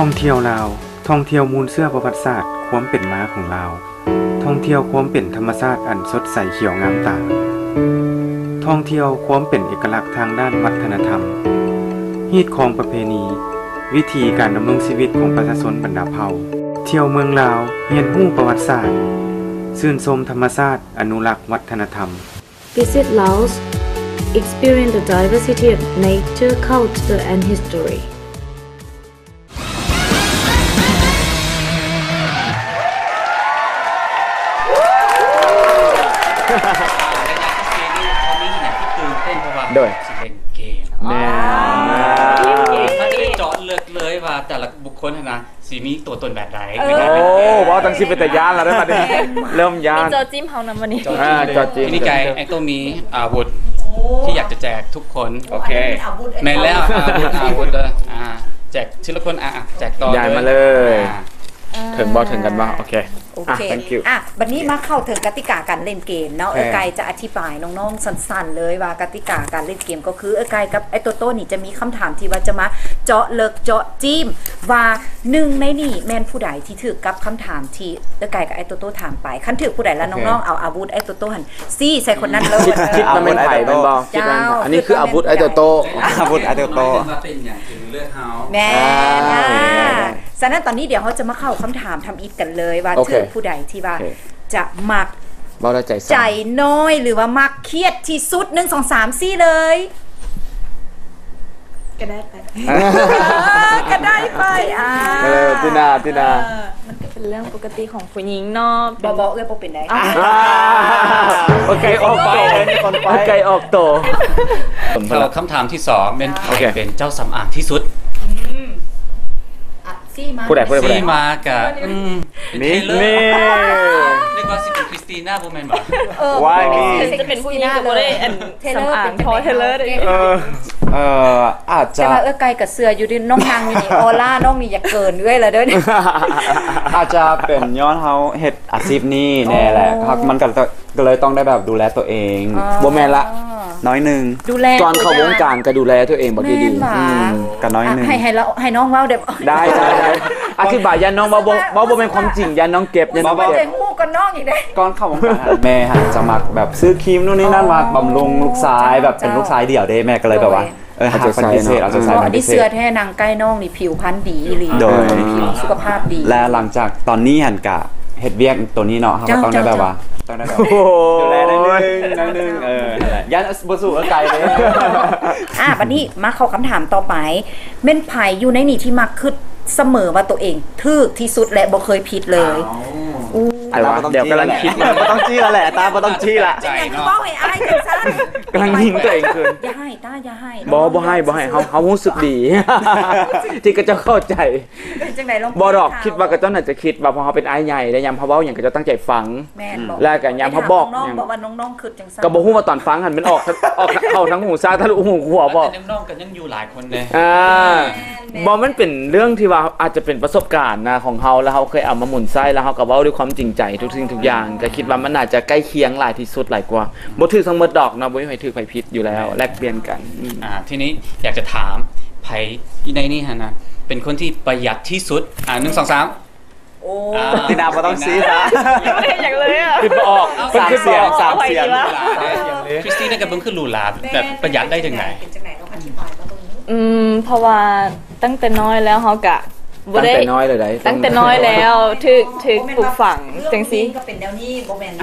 ท่องเที่ยวลาวท่องเที่ยวมูลเสื้อประวัติศาสตร์ความเป็นมาของลาวท่องเที่ยวความเป็นธรรมชาติอันสดใสเขียวงามตาท่องเที่ยวความเป็นเอกลักษณ์ทางด้านวัฒนธรรมฮีตของประเพณีวิธีการดำรงชีวิตของประชาชนบรรดาเผ่าเที่ยวเมืองลาวเรียนรู้ประวัติศาสตร์ชื่นชมธรรมชาติอนุรักษ์วัฒนธรรม Visit Laos experience the diversity of nature, culture, and history.โดยสิเล่นเกมแน่ถ้าจะได้เจาะเลือกเลยว่าแต่ละบุคคลนะสีมีตัวตนแบบใดว่าตั้งสิเป็นแต่ย่านแล้วได้มาดิเริ่มย่านมีจอจิ้มเฮานำวันนี้จอจิ้มนี่ไกไอ้ตัวมีอาวุธที่อยากจะแจกทุกคนโอเคแม่แล้วอาวุธแจกทีละคนแจกต่อย้ายมาเลยถึงบอถึงกันว่าโอเคโอเคบัดนี้มาเข้าถึงกติกาการเล่นเกมเนาะไกจะอธิบายน้องๆสั้นๆเลยว่ากติกาการเล่นเกมก็คือไกกับไอ้โตโต้นี่จะมีคำถามที่ว่าจะมาเจาะเลิกเจาะจิ้มว่าหนึ่งในนี่แม่นผู้ใดที่ถือกับคำถามที่ไกกับไอ้โตโต้ถามไปคันถือผู้ใดแล้วน้องๆเอาอาวุธไอ้โตโต้หันซี่ใส่คนนั้นเลยคิดมาเป็นไผ่เป็นบออันนี้คืออาวุธไอ้โตโต้อาวุธไอ้โตโต้เป็นอย่างถึงเลือกเฮาแม่ฉะนั้นตอนนี้เดี๋ยวเขาจะมาเข้าคำถามทำอีกกันเลยว่าถือผู้ใดที่ว่าจะมักใจน้อยหรือว่ามักเครียดที่สุด1 2 3 4เลยก็ได้ไปก็ได้ไปตินามันก็เป็นเรื่องปกติของผู้หญิงเนาะบอกเลยเป็นได้โอเคออกไปโอเคออกโตคำถามที่2เป็นเจ้าสำอางที่สุดผู้ใดซี่มากับนี่เรียกว่าสิเป็นคริสติน่าโบแมนบ่ว่านี่จะเป็นผู้หญิงกับบ่ได้สำอางทอเทเลอร์ได้อาจจะแต่ไกลกับเสืออยู่ดิน้องนางอยู่นี่ออร่าน้องนี่อย่าเกินด้วยละเด้ออาจจะเป็นย้อนเฮาเฮ็ดอาชีพนี้แน่แหละมันก็เลยต้องได้แบบดูแลตัวเองบ่แม่นละน้อยนึงตอนเข้าวงการก็ดูแลตัวเองบ่ดีๆก็น้อยนึงให้น้องเว้าได้อธิบายยันน้องบ่เป็นความจริงยันน้องเก็บยันน้องเก็บฮู้กับน้องอีกได้ก่อนเข้าวงการแม่หันจะมักแบบซื้อครีมนู่นนี่นั่นมาบำรุงลูกชายแบบเป็นลูกชายเดี่ยวเด้แม่ก็เลยแบบว่าอาจจะใส่นี่เสื้อแท้นางใกล้น้องนี่ผิวพรรณดีอีหลีผิวสุขภาพดีและหลังจากตอนนี้หันกะเฮ็ดเวียกตัวนี้เนาะเขาต้องได้แบบว่าต้องได้แบบดูแลได้นึงยันบ่สู้ไกลเลยบัดนี้มาเข้าคำถามต่อไปเม่นไผอยู่ในนี่ที่มักคิดเสมอว่าตัวเองถูกที่สุดและบ่เคยผิดเลยเดี๋ยวกำลังคิดบ่ต้องจี้แล้วแหละตาบ่ต้องจี้ละใจเนาะบ่ให้อายจังซั่นกำลังยิงตัวเองคืนอย่าให้ตาอย่าให้บ่ให้เฮารู้สึกดีที่ก็จะเข้าใจจังได๋ลองบ่ดอกคิดว่าก็เจ้าน่าจะคิดว่าพอเฮาเป็นอ้ายใหญ่แล้วยามเฮาเว้าหยังก็จะตั้งใจฟังแล้วก็ยามเฮาบอกน้องบอกว่าน้องๆคิดจังซั่นก็บ่ฮู้ว่าตอนฟังหั่นมันออกเข้าทั้งหูซ้ายทะลุหูขวาบ่น้องๆก็ยังอยู่หลายคนเด้บ่มันเป็นเรื่องที่ว่าอาจจะเป็นประสบการณ์นะของเฮาแล้วเฮาเคยเอามาหมุนไส้แล้วเฮาก็เว้าด้วยความจริงใจทุกสิ่งทุกอย่างก็คิดว่ามันน่าจะใกล้เคียงหลายที่สุดหลายกว่าบ่ถือทั้งหมดดอกนะบ่มีใครถือใครผิดอยู่แล้วแลกเปลี่ยนกันทีนี้อยากจะถามไผในนี่ฮะนะเป็นคนที่ประหยัดที่สุด1 2 3โอ้ตินาบ่ต้องซีซะยังไม่เห็นอย่างเลยคิดบ่ออก3เสียงคริสติน่าก็เบิ่งคือหรูหราแบบประหยัดได้จังได๋เป็นจังได๋ต้องอธิบายว่าตรงนี้เพราะว่าตั้งแต่น้อยแล้วเฮากะตั้งแต่น้อยเลยได้ตั้งแต่น้อยแล้วถึกปลูกฝังจังซี่ก็เป็นแนวนี้บ่แม่น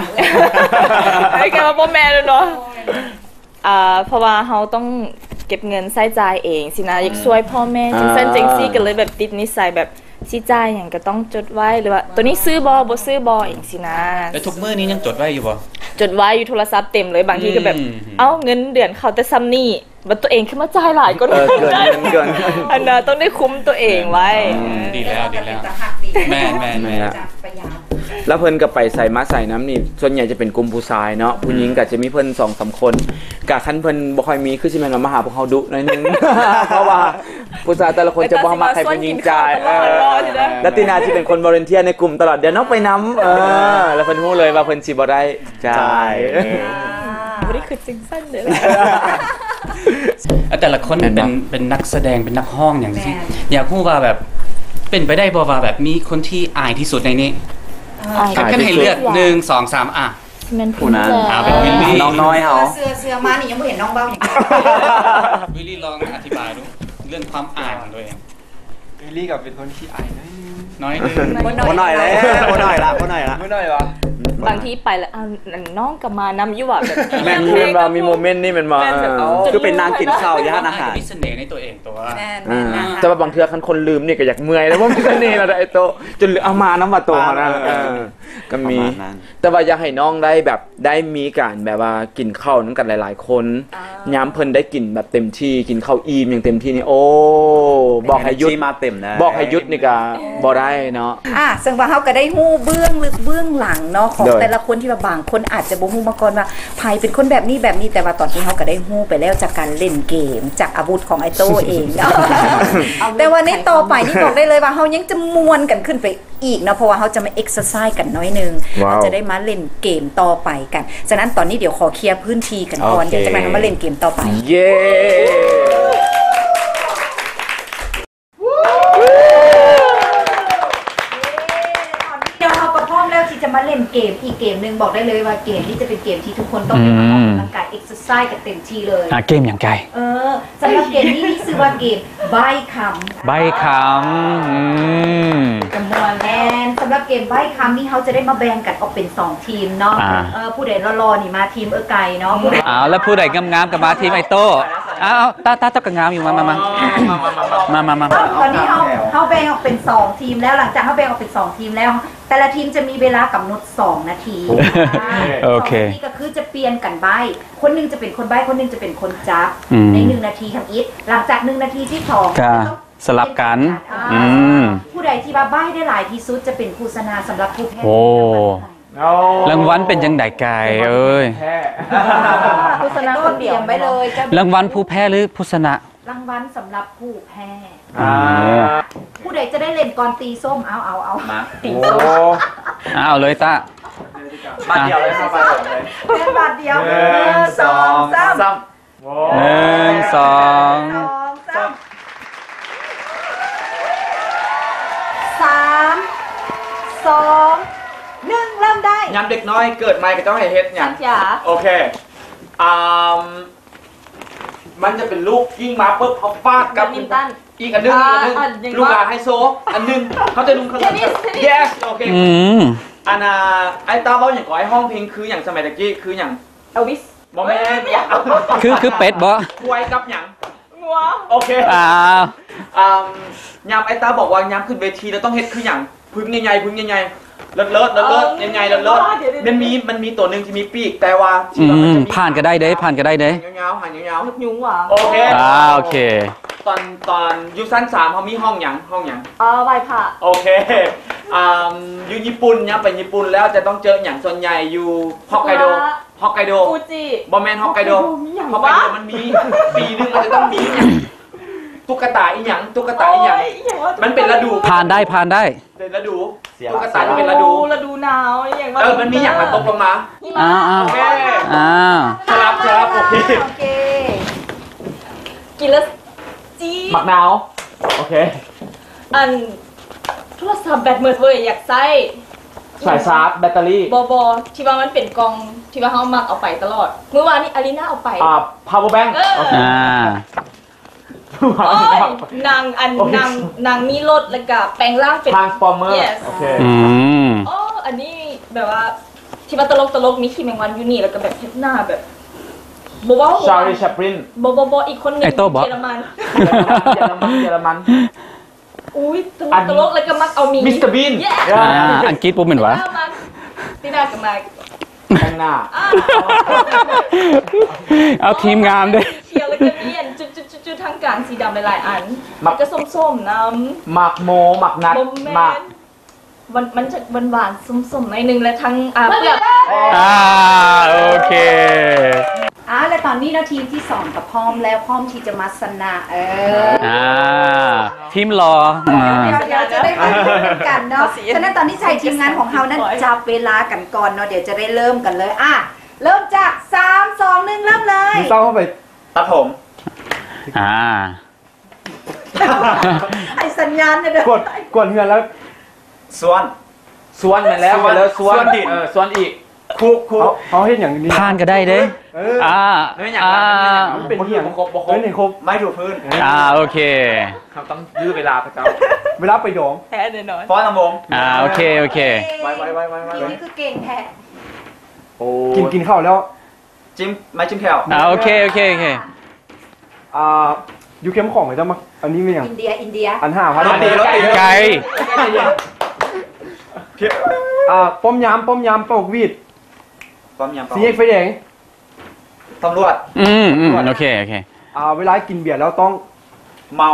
ไอ้แกว่าบ่แม่นเนาะเพราะว่าเฮาต้องเก็บเงินใช้จ่ายเองสินะอยากช่วยพ่อแม่จังซั่นจังซี่ก็เลยแบบติดนิสัยแบบสิจ่ายหยังก็ต้องจดไว้หรือว่าตัวนี้ซื้อบ่ซื้อบ่เองสินะแล้วทุกมื้อนี้ยังจดไว้อยู่บ่จดไว้อยู่โทรศัพท์เต็มเลยบางทีก็แบบเงินเดือนเขาแต่ซ้ำนี่ว่าตัวเองขึ้นมาจ่ายหลายก็เกินอันน่ะต้องได้คุ้มตัวเองไว้ดีแล้วแม่แล้วเพิ่นก็ไปใส่มาใส่น้ำนี่ส่วนใหญ่จะเป็นกลุ่มผู้ชายเนาะผู้หญิงก็จะมีเพิ่น 2-3 คนกะคันเพิ่นบ่ค่อยมีคือสิแม่นมาหาพวกเฮาดุหน่อยนึงเพราะว่าผู้ชายแต่ละคนจะบ่มักให้ผู้หญิงจ่ายแล้วตินาสิเป็นคนวอลันเทียร์ในกลุ่มตลอดเดี๋ยวน้องไปนำแล้วเพิ่นฮู้เลยว่าเพิ่นสิบ่ได้จ่ายบ่ได้คือจริงสั้นเด้อแต่ละคนเป็นนักแสดงเป็นนักร้องอย่างที่อยากรู้ว่าแบบเป็นไปได้บ่ว่าแบบมีคนที่อายที่สุดในนี้ถ้าให้เลือก1 2 3แม่นผู้นั้นเป็นวิลลี่น้องน้อยเฮาเสื้อมานี่ยังบ่เห็นน้องเบ้าอย่างวิลลี่ลองอธิบายดูเรื่องความอายของตัวเองวิลลี่ก็เป็นคนที่อายน้อยนึงบ่น้อยแล้วบ่น้อยละบ่น้อยวะ บางทีไปแล้วน้องกลับมานำอยู่ว่าแบบแม่นคือว่ามีโมเมนต์นี่มันมาคือเป็นนางกินข้าวย่านอาหารมีเสน่ห์ในตัวเองตัวแต่ว่าบางเทื่อคันคนลืมนี่ก็อยากเมื่อยแล้วว่ามีเสน่ห์แล้วไอ้โตจนเอามาน้ำมาโตนะก็มีแต่ว่าอยากให้น้องได้แบบได้มีการแบบว่ากินข้าวนั้นกันหลายๆคนย้ำเพิ่นได้กินแบบเต็มที่กินข้าวอิ่มอย่างเต็มที่นี่โอ้บอกให้ยุดมาเต็มนะบอกให้ยุดนี่ก็บ่ได้เนาะซึ่งว่าเฮาก็ได้ฮู้เบื้องลึกเบื้องหลังเนาะของแต่ละคนที่ว่าบางคนอาจจะบ่ฮู้มาก่อนว่าไผเป็นคนแบบนี้แต่ว่าตอนนี้เฮาก็ได้ฮู้ไปแล้วจากการเล่นเกมจากอาวุธของไอ้โตเองแต่ว่าในต่อไปนี่บอกได้เลยว่าเฮายังจะมวนกันขึ้นไปอีกเนาะเพราะว่าเฮาจะมาเอ็กซ์ไซส์กันน้อยนึงเราจะได้มาเล่นเกมต่อไปกันฉะนั้นตอนนี้เดี๋ยวขอเคลียร์พื้นที่กันก่อนเดี๋ยวจะมาเล่นเกมต่อไปเย้ที่จะมาเล่นเกมอีกเกมนึงบอกได้เลยว่าเกมที่จะเป็นเกมที่ทุกคนต้องออกกำลังกายเอ็กซ์ไซส์กันเต็มที่เลยเกมอย่างไกลสำหรับเกมนี้มีชื่อว่าเกมใบ้คำใบ้คำจำนวนแน่นสำหรับเกมใบ้คำนี่เขาจะได้มาแบ่งกันออกเป็น2ทีมเนาะผู้ใดรอๆนี่มาทีมไก่เนาะแล้วผู้ใดงามๆกับมาทีมไอโต้ตาต้องกระงามอยู่มาตอนนี้เขาแบ่งออกเป็น2ทีมแล้วหลังจากเขาแบ่งออกเป็น2ทีมแล้วแต่ละทีมจะมีเวลากำหนด2นาทีโอเคนี่ก็คือจะเปลี่ยนกันใบ้คนนึงจะเป็นคนใบ้คนนึงจะเป็นคนจับใน1นาทีทำอิฐหลังจาก1นาทีที่2ก็สลับกันผู้ใดที่ใบ้ได้หลายที่สุดจะเป็นผู้ชนะสำหรับผู้แพ้รางวัลเป็นยังไงไก่เอ้ยผู้ชนะคนเดียวไปเลยรางวัลผู้แพ้หรือผู้ชนะรางวัลสำหรับผู้แพ้ผู้ใดจะได้เล่นก่อนตีส้มเอามาตีส้มเอาเลยตาบาทเดียวเลยครับบาทเดียว1 2 3 1 2 1เริ่มได้ย้ำเด็กน้อยเกิดใหม่ก็ต้องให้เฮ็ดอย่างโอเคมันจะเป็นลูกยิงมาปุ๊บเขาฟาดกับอีกอันนึงลูกไฮโซอันนึงเขาจะลุงเขาจะ yes โอเคไอ้ตาเบ้าอย่างก่อไอ้ห้องเพลงคืออย่างสมัยตะกี้คืออย่างเอลวิสบอแม่คือเป็ดบอคุยกับอย่างงัวโอเคยามไอ้ตาบอกว่ายามขึ้นเวทีแล้วต้องเฮ็ดคืออย่างพึ่งใหญ่พึ่งใหญ่เลิศใหญ่ๆเลิศมันมีตัวหนึ่งที่มีปีกแต่ว่าผ่านก็ได้เด้ผ่านก็ได้เด้ยาวๆหันยาวๆยุงว่ะโอเคโอเคตอนยูซัน3เขามีห้องอย่างไหว้พระโอเคอยู่ญี่ปุ่นเนี่ยไปญี่ปุ่นแล้วจะต้องเจออย่างส่วนใหญ่อยู่ฮอกไกโดฟูจิบอแมนฮอกไกโดมันมีปีนึงมันจะต้องมีตุ๊กตาอีหยังมันเป็นฤดูผ่านได้เป็นฤดูตุ๊กตาจะเป็นฤดูหนาวอย่างว่ามันมีอย่างมันตกลงมาโอเคครับโอเคกินแล้วจีหมักหนาวโอเคโทรศัพท์แบตหมดเลยอยากใส่สายชาร์จแบตเตอรี่บอที่ว่ามันเป็นกล่องที่ว่าเขามักเอาไปตลอดเมื่อวานนี้อารีนาเอาไปpower bank นางมีรถแล้วก็แปลงร่างเป็น transformer โอเคอันนี้แบบว่าที่ว่าตลกมีขี้แมงวันอยู่นี่แล้วก็แบบเฮ็ดหน้าแบบชาริชัปรินอีกคนนึงเยอรมันอุ้ยตลกแล้วก็มักเอามีมิสเตอร์บีนอังกฤษปุ๊บเหมือนวะตีหน้ากับมาแข้งหน้าเอาทีมงานด้วยเขียวแล้วก็เนียนจุดทางกลางสีดำหลายอันก็ส้มๆน้ำหมักโมหมักนัดหมักมันจะหวานส้มๆหน่อยนึงและทั้งเปลือกโอเคและตอนนี้ทีมที่2กับพร้อมแล้วพร้อมที่จะมาสนะทีมรอเดี๋ยวจะได้มาดูกันเนาะฉะนั้นตอนนี้ใช้ทีมงานของเขานั้นจับเวลากันก่อนเนาะเดี๋ยวจะได้เริ่มกันเลยเริ่มจาก3 2 1เริ่มเลยเต้าเข้าไปตัดผมไอสัญญาณเนี่ยเด้อกดเงินแล้วส่วนมาแล้วส่วนอีก คุกเขาเห็นอย่างนี้ ผ่านก็ได้เด้เป็นเหี้ยงครบไม่ถูกพื้นโอเคครับต้องยื้อเวลาพระเจ้าเวลาไปดองแพ้แน่นอนฟ้อนลำวงโอเคไว้นี่คือเก่งแท้กินข้าวแล้วจิ้มไม่จิ้มแก้วโอเคยูเข้มของไหมเจ้ามาอันนี้เป็นอย่างอินเดียอัน5,000รถติดไก่ป้อมยามปอกวีดสีเอกไฟแดงตำรวจโอเคเวลากินเบียร์แล้วต้องเมา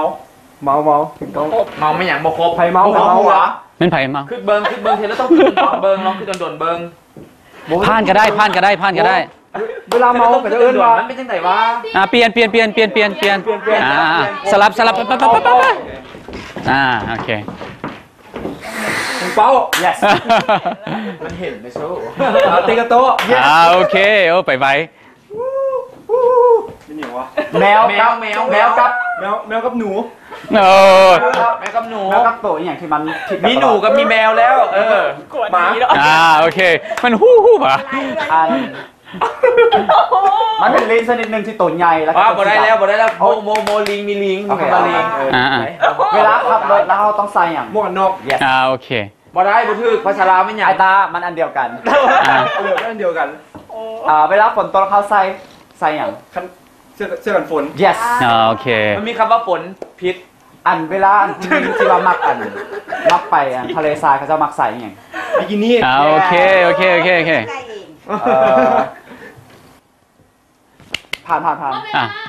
ไม่อย่างบ่ครบไผเมาเหรอเป็นไผเมาคือเบิ้งเทแล้วต้องขึ้นเบิ้งลองขึ้นโดนเบิ้งผ่านก็ได้เวลาเมาก็จะเอิ้นว่ามันเป็นจังไดวะเปลี่ยนสลับโอเคเป้า yes มันเห็นในโชว์ตีกระโต๊ะโอเคไปนี่วะแมวกับหนูแมวกับโตอย่างที่มันมีหนูกับมีแมวแล้วหมาโอเคมันฮู้ป่ะมันเป็นลิงชนิดหนึ่งที่ตัวใหญ่แล้วบ่ได้แล้วโมลิงมีลิงมาลิงเวลาขับรถแล้วเราต้องใส่อย่างหมวกนอกโอเคบ่ได้บ่ถึกภาษาลาวไม่ใหญ่ตามันอันเดียวกันอันเดียวกันเวลาฝนตกเขาใส่อย่างเสื้อกันฝน yes โอเคมันมีคำว่าฝนพิษเวลาที่ว่ามักไปทะเลทรายเขาจะมักใส่อย่างบิกินี่โอเคผ่าน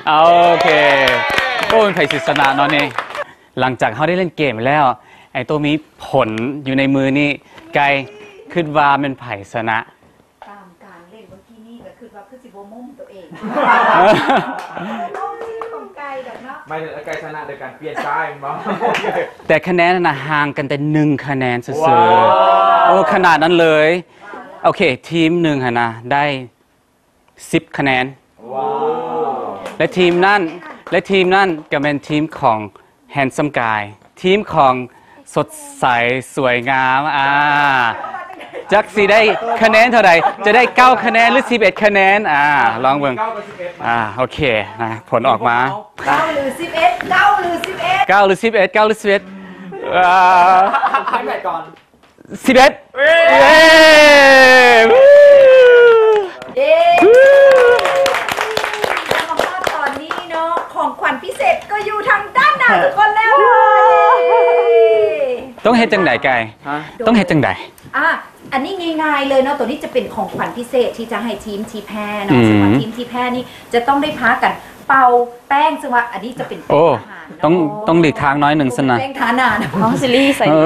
โอเคก็เป็นไผ่ศิษณะเนาะนี่หลังจากเขาได้เล่นเกมแล้วไอ้ตัวมีผลอยู่ในมือนี่ไกลขึ้นว่าเป็นไผ่ชนะตามการเล่นเมื่อกี้นี่ก็คือว่าคือสิบโมงตัวเองของไกลดอกเนาะไม่ไกลชนะโดยการเปลี่ยนซ้ายมั้งแต่คะแนนน่ะห่างกันแต่1คะแนนเฉยๆขนาดนั้นเลยโอเคทีมหนึ่งนะได้10คะแนนและทีมนั่นก็เป็นทีมของ Handsome Guy ทีมของสดใสสวยงามจักสิได้คะแนนเท่าไหร่จะได้9คะแนนหรือ11คะแนนลองเบิ่งโอเคนะผลออกมา9หรือ11 9หรือ11 9หรือ11 9หรือ11ให้แบตก่อน11แล้วมาตอนนี้เนาะของขวัญพิเศษก็อยู่ทางด้านหน้าทุกคนแล้วต้องเฮ็ดจังได๋ไก่ต้องเฮ็ดจังได๋อันนี้ง่ายๆเลยเนาะตัวนี้จะเป็นของขวัญพิเศษที่จะให้ทีมที่แพ้เนาะสำหรับทีมที่แพ้นี่จะต้องได้พักกันเป่าแป้งซึ่งว่าอันนี้จะเป็นต้องหลีกทางน้อยหนึ่งซะนะแป้งทาหน้าน้องซิลี่ใส่ดี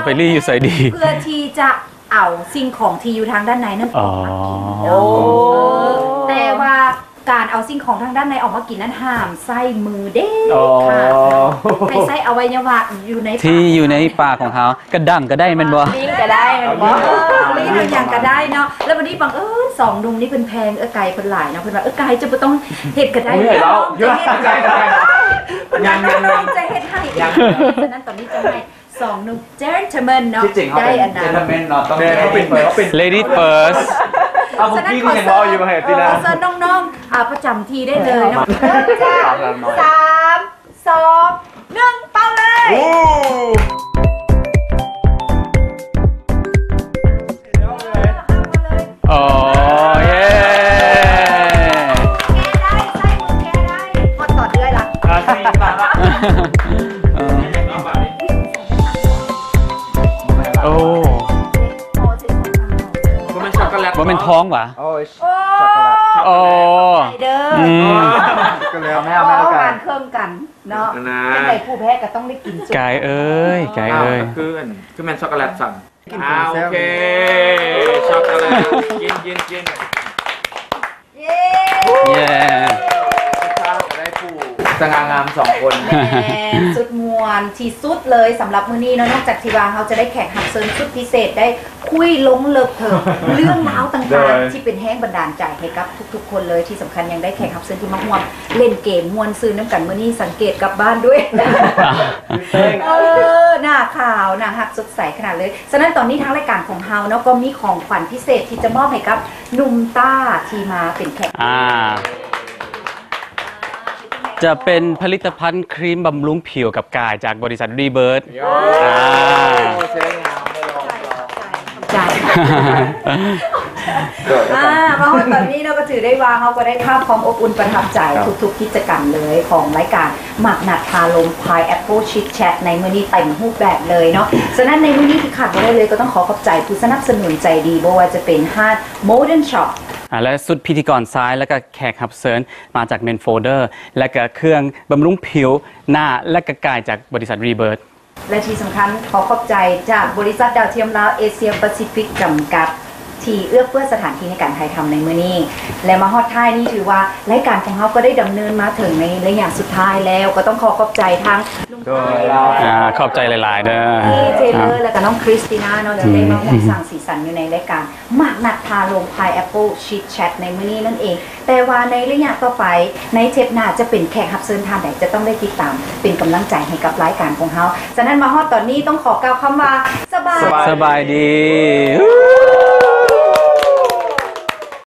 ไปลี่อยู่ใส่ดีเพื่อที่จะเอาสิ่งของที่อยู่ทางด้านในนั่นออกมากินแต่ว่าการเอาสิ่งของทางด้านในออกมากินนั้นห้ามใส่มือเด็ดขาดให้ใส่อวัยวะอยู่ในที่อยู่ในปากของเขากระดั่งก็ได้มันบ่ลิ้นก็ได้มันบ่ลิ้นอย่างก็ได้เนาะแล้ววันนี้บัง2 ดุมนี่เป็นแพงไก่เพิ่นหลายเนาะเพิ่นว่าไก่จะบ่ต้องเฮ็ดก็ได้แล้วเยอะไก่ยังจะเฮ็ดให้ฉะนั้นตอนนี้จะให้2 นุ่ม gentleman เนาะได้อันนั้น gentleman เนาะต้องเป็น lady first เอาผมพี่ก็ยังรออยู่มาให้ตินะเชิญน้องๆประจำที่ได้เลยเนาะ3 2 1เป่าเลยโอ้เย้พอต่อเดือยละโอ้ว่าเป็นท้องวะช็อกโกแลตโอ้เด้อก็แล้วแม่กันเครื่องกันเนาะเป็นไงผู้แพ้ก็ต้องได้กินไก่เอ้ยคือแมนช็อกโกแลตสั่งโอเคช็อกโกแลตกินเย้ได้ผู้สง่างาม2 คนสุดมวลที่สุดเลยสำหรับมื้อนี้เนาะนอกจากที่ว่าเขาจะได้แขกรับเชิญสุดพิเศษได้ คุยลงเลิกเถอะเรื่องราวต่างๆที่เป็นแห้งบันดาลใจให้กับทุกๆคนเลยที่สำคัญยังได้แขกรับเชิญที่มาร่วมเล่นเกมมวนซื้อน้ำกันเมื่อนี้สังเกตกลับบ้านด้วยหน้าข่าวหน้าหักสดใสขนาดเลยฉะนั้นตอนนี้ทางรายการของเฮาเนาะก็มีของขวัญพิเศษที่จะมอบให้กับหนุ่มต้าที่มาเป็นแขกจะเป็นผลิตภัณฑ์ครีมบำรุงผิวกับกายจากบริษัทรีเบิร์ดมาตอนนี้เราก็ถือได้ว่าเขาก็ได้ภาพความอบอุ่นประทับใจทุกๆกิจกรรมเลยของรายการหมักหนัดคาลม Pineapple Chit Chat ในมื้อนี้เต็มรูปแบบเลยเนาะฉะนั้นในมื้อนี้ที่ขาดไม่ได้เลยก็ต้องขอบใจผู้สนับสนุนใจดีบ่ว่าจะเป็นห้าง Modern Shop และสุดพิธีกรซ้ายและก็แขกรับเชิญมาจากเมนโฟลเดอร์และก็เครื่องบำรุงผิวหน้าและก็กายจากบริษัทรีเบิร์ดและที่สำคัญขอบใจจากบริษัทดาวเทียมลาวเอเชียแปซิฟิกจำกัดที่เอื้อเฟื้อสถานที่ในการถ่ายทำในมื้อนี้และมาฮอดท้ายนี่ถือว่ารายการของเราก็ได้ดำเนินมาถึงในระยะสุดท้ายแล้วก็ต้องขอบใจทั้งลุงขอบใจหลายๆเด้อพี่เทเลอร์และก็น้องคริสติน่าเนาะได้มาร่วมสร้างสีสันอยู่ในรายการหมักหนัดคาลม Pineapple Chit Chat ในมื้อนี้นั่นเองแต่ว่าในระยะต่อไปในเทปหน้าจะเป็นแขกรับเชิญท่านใดจะต้องได้ติดตามเป็นกำลังใจให้กับรายการของเราฉะนั้นมาฮอดตอนนี้ต้องขอกล่าวคำว่าสบายดี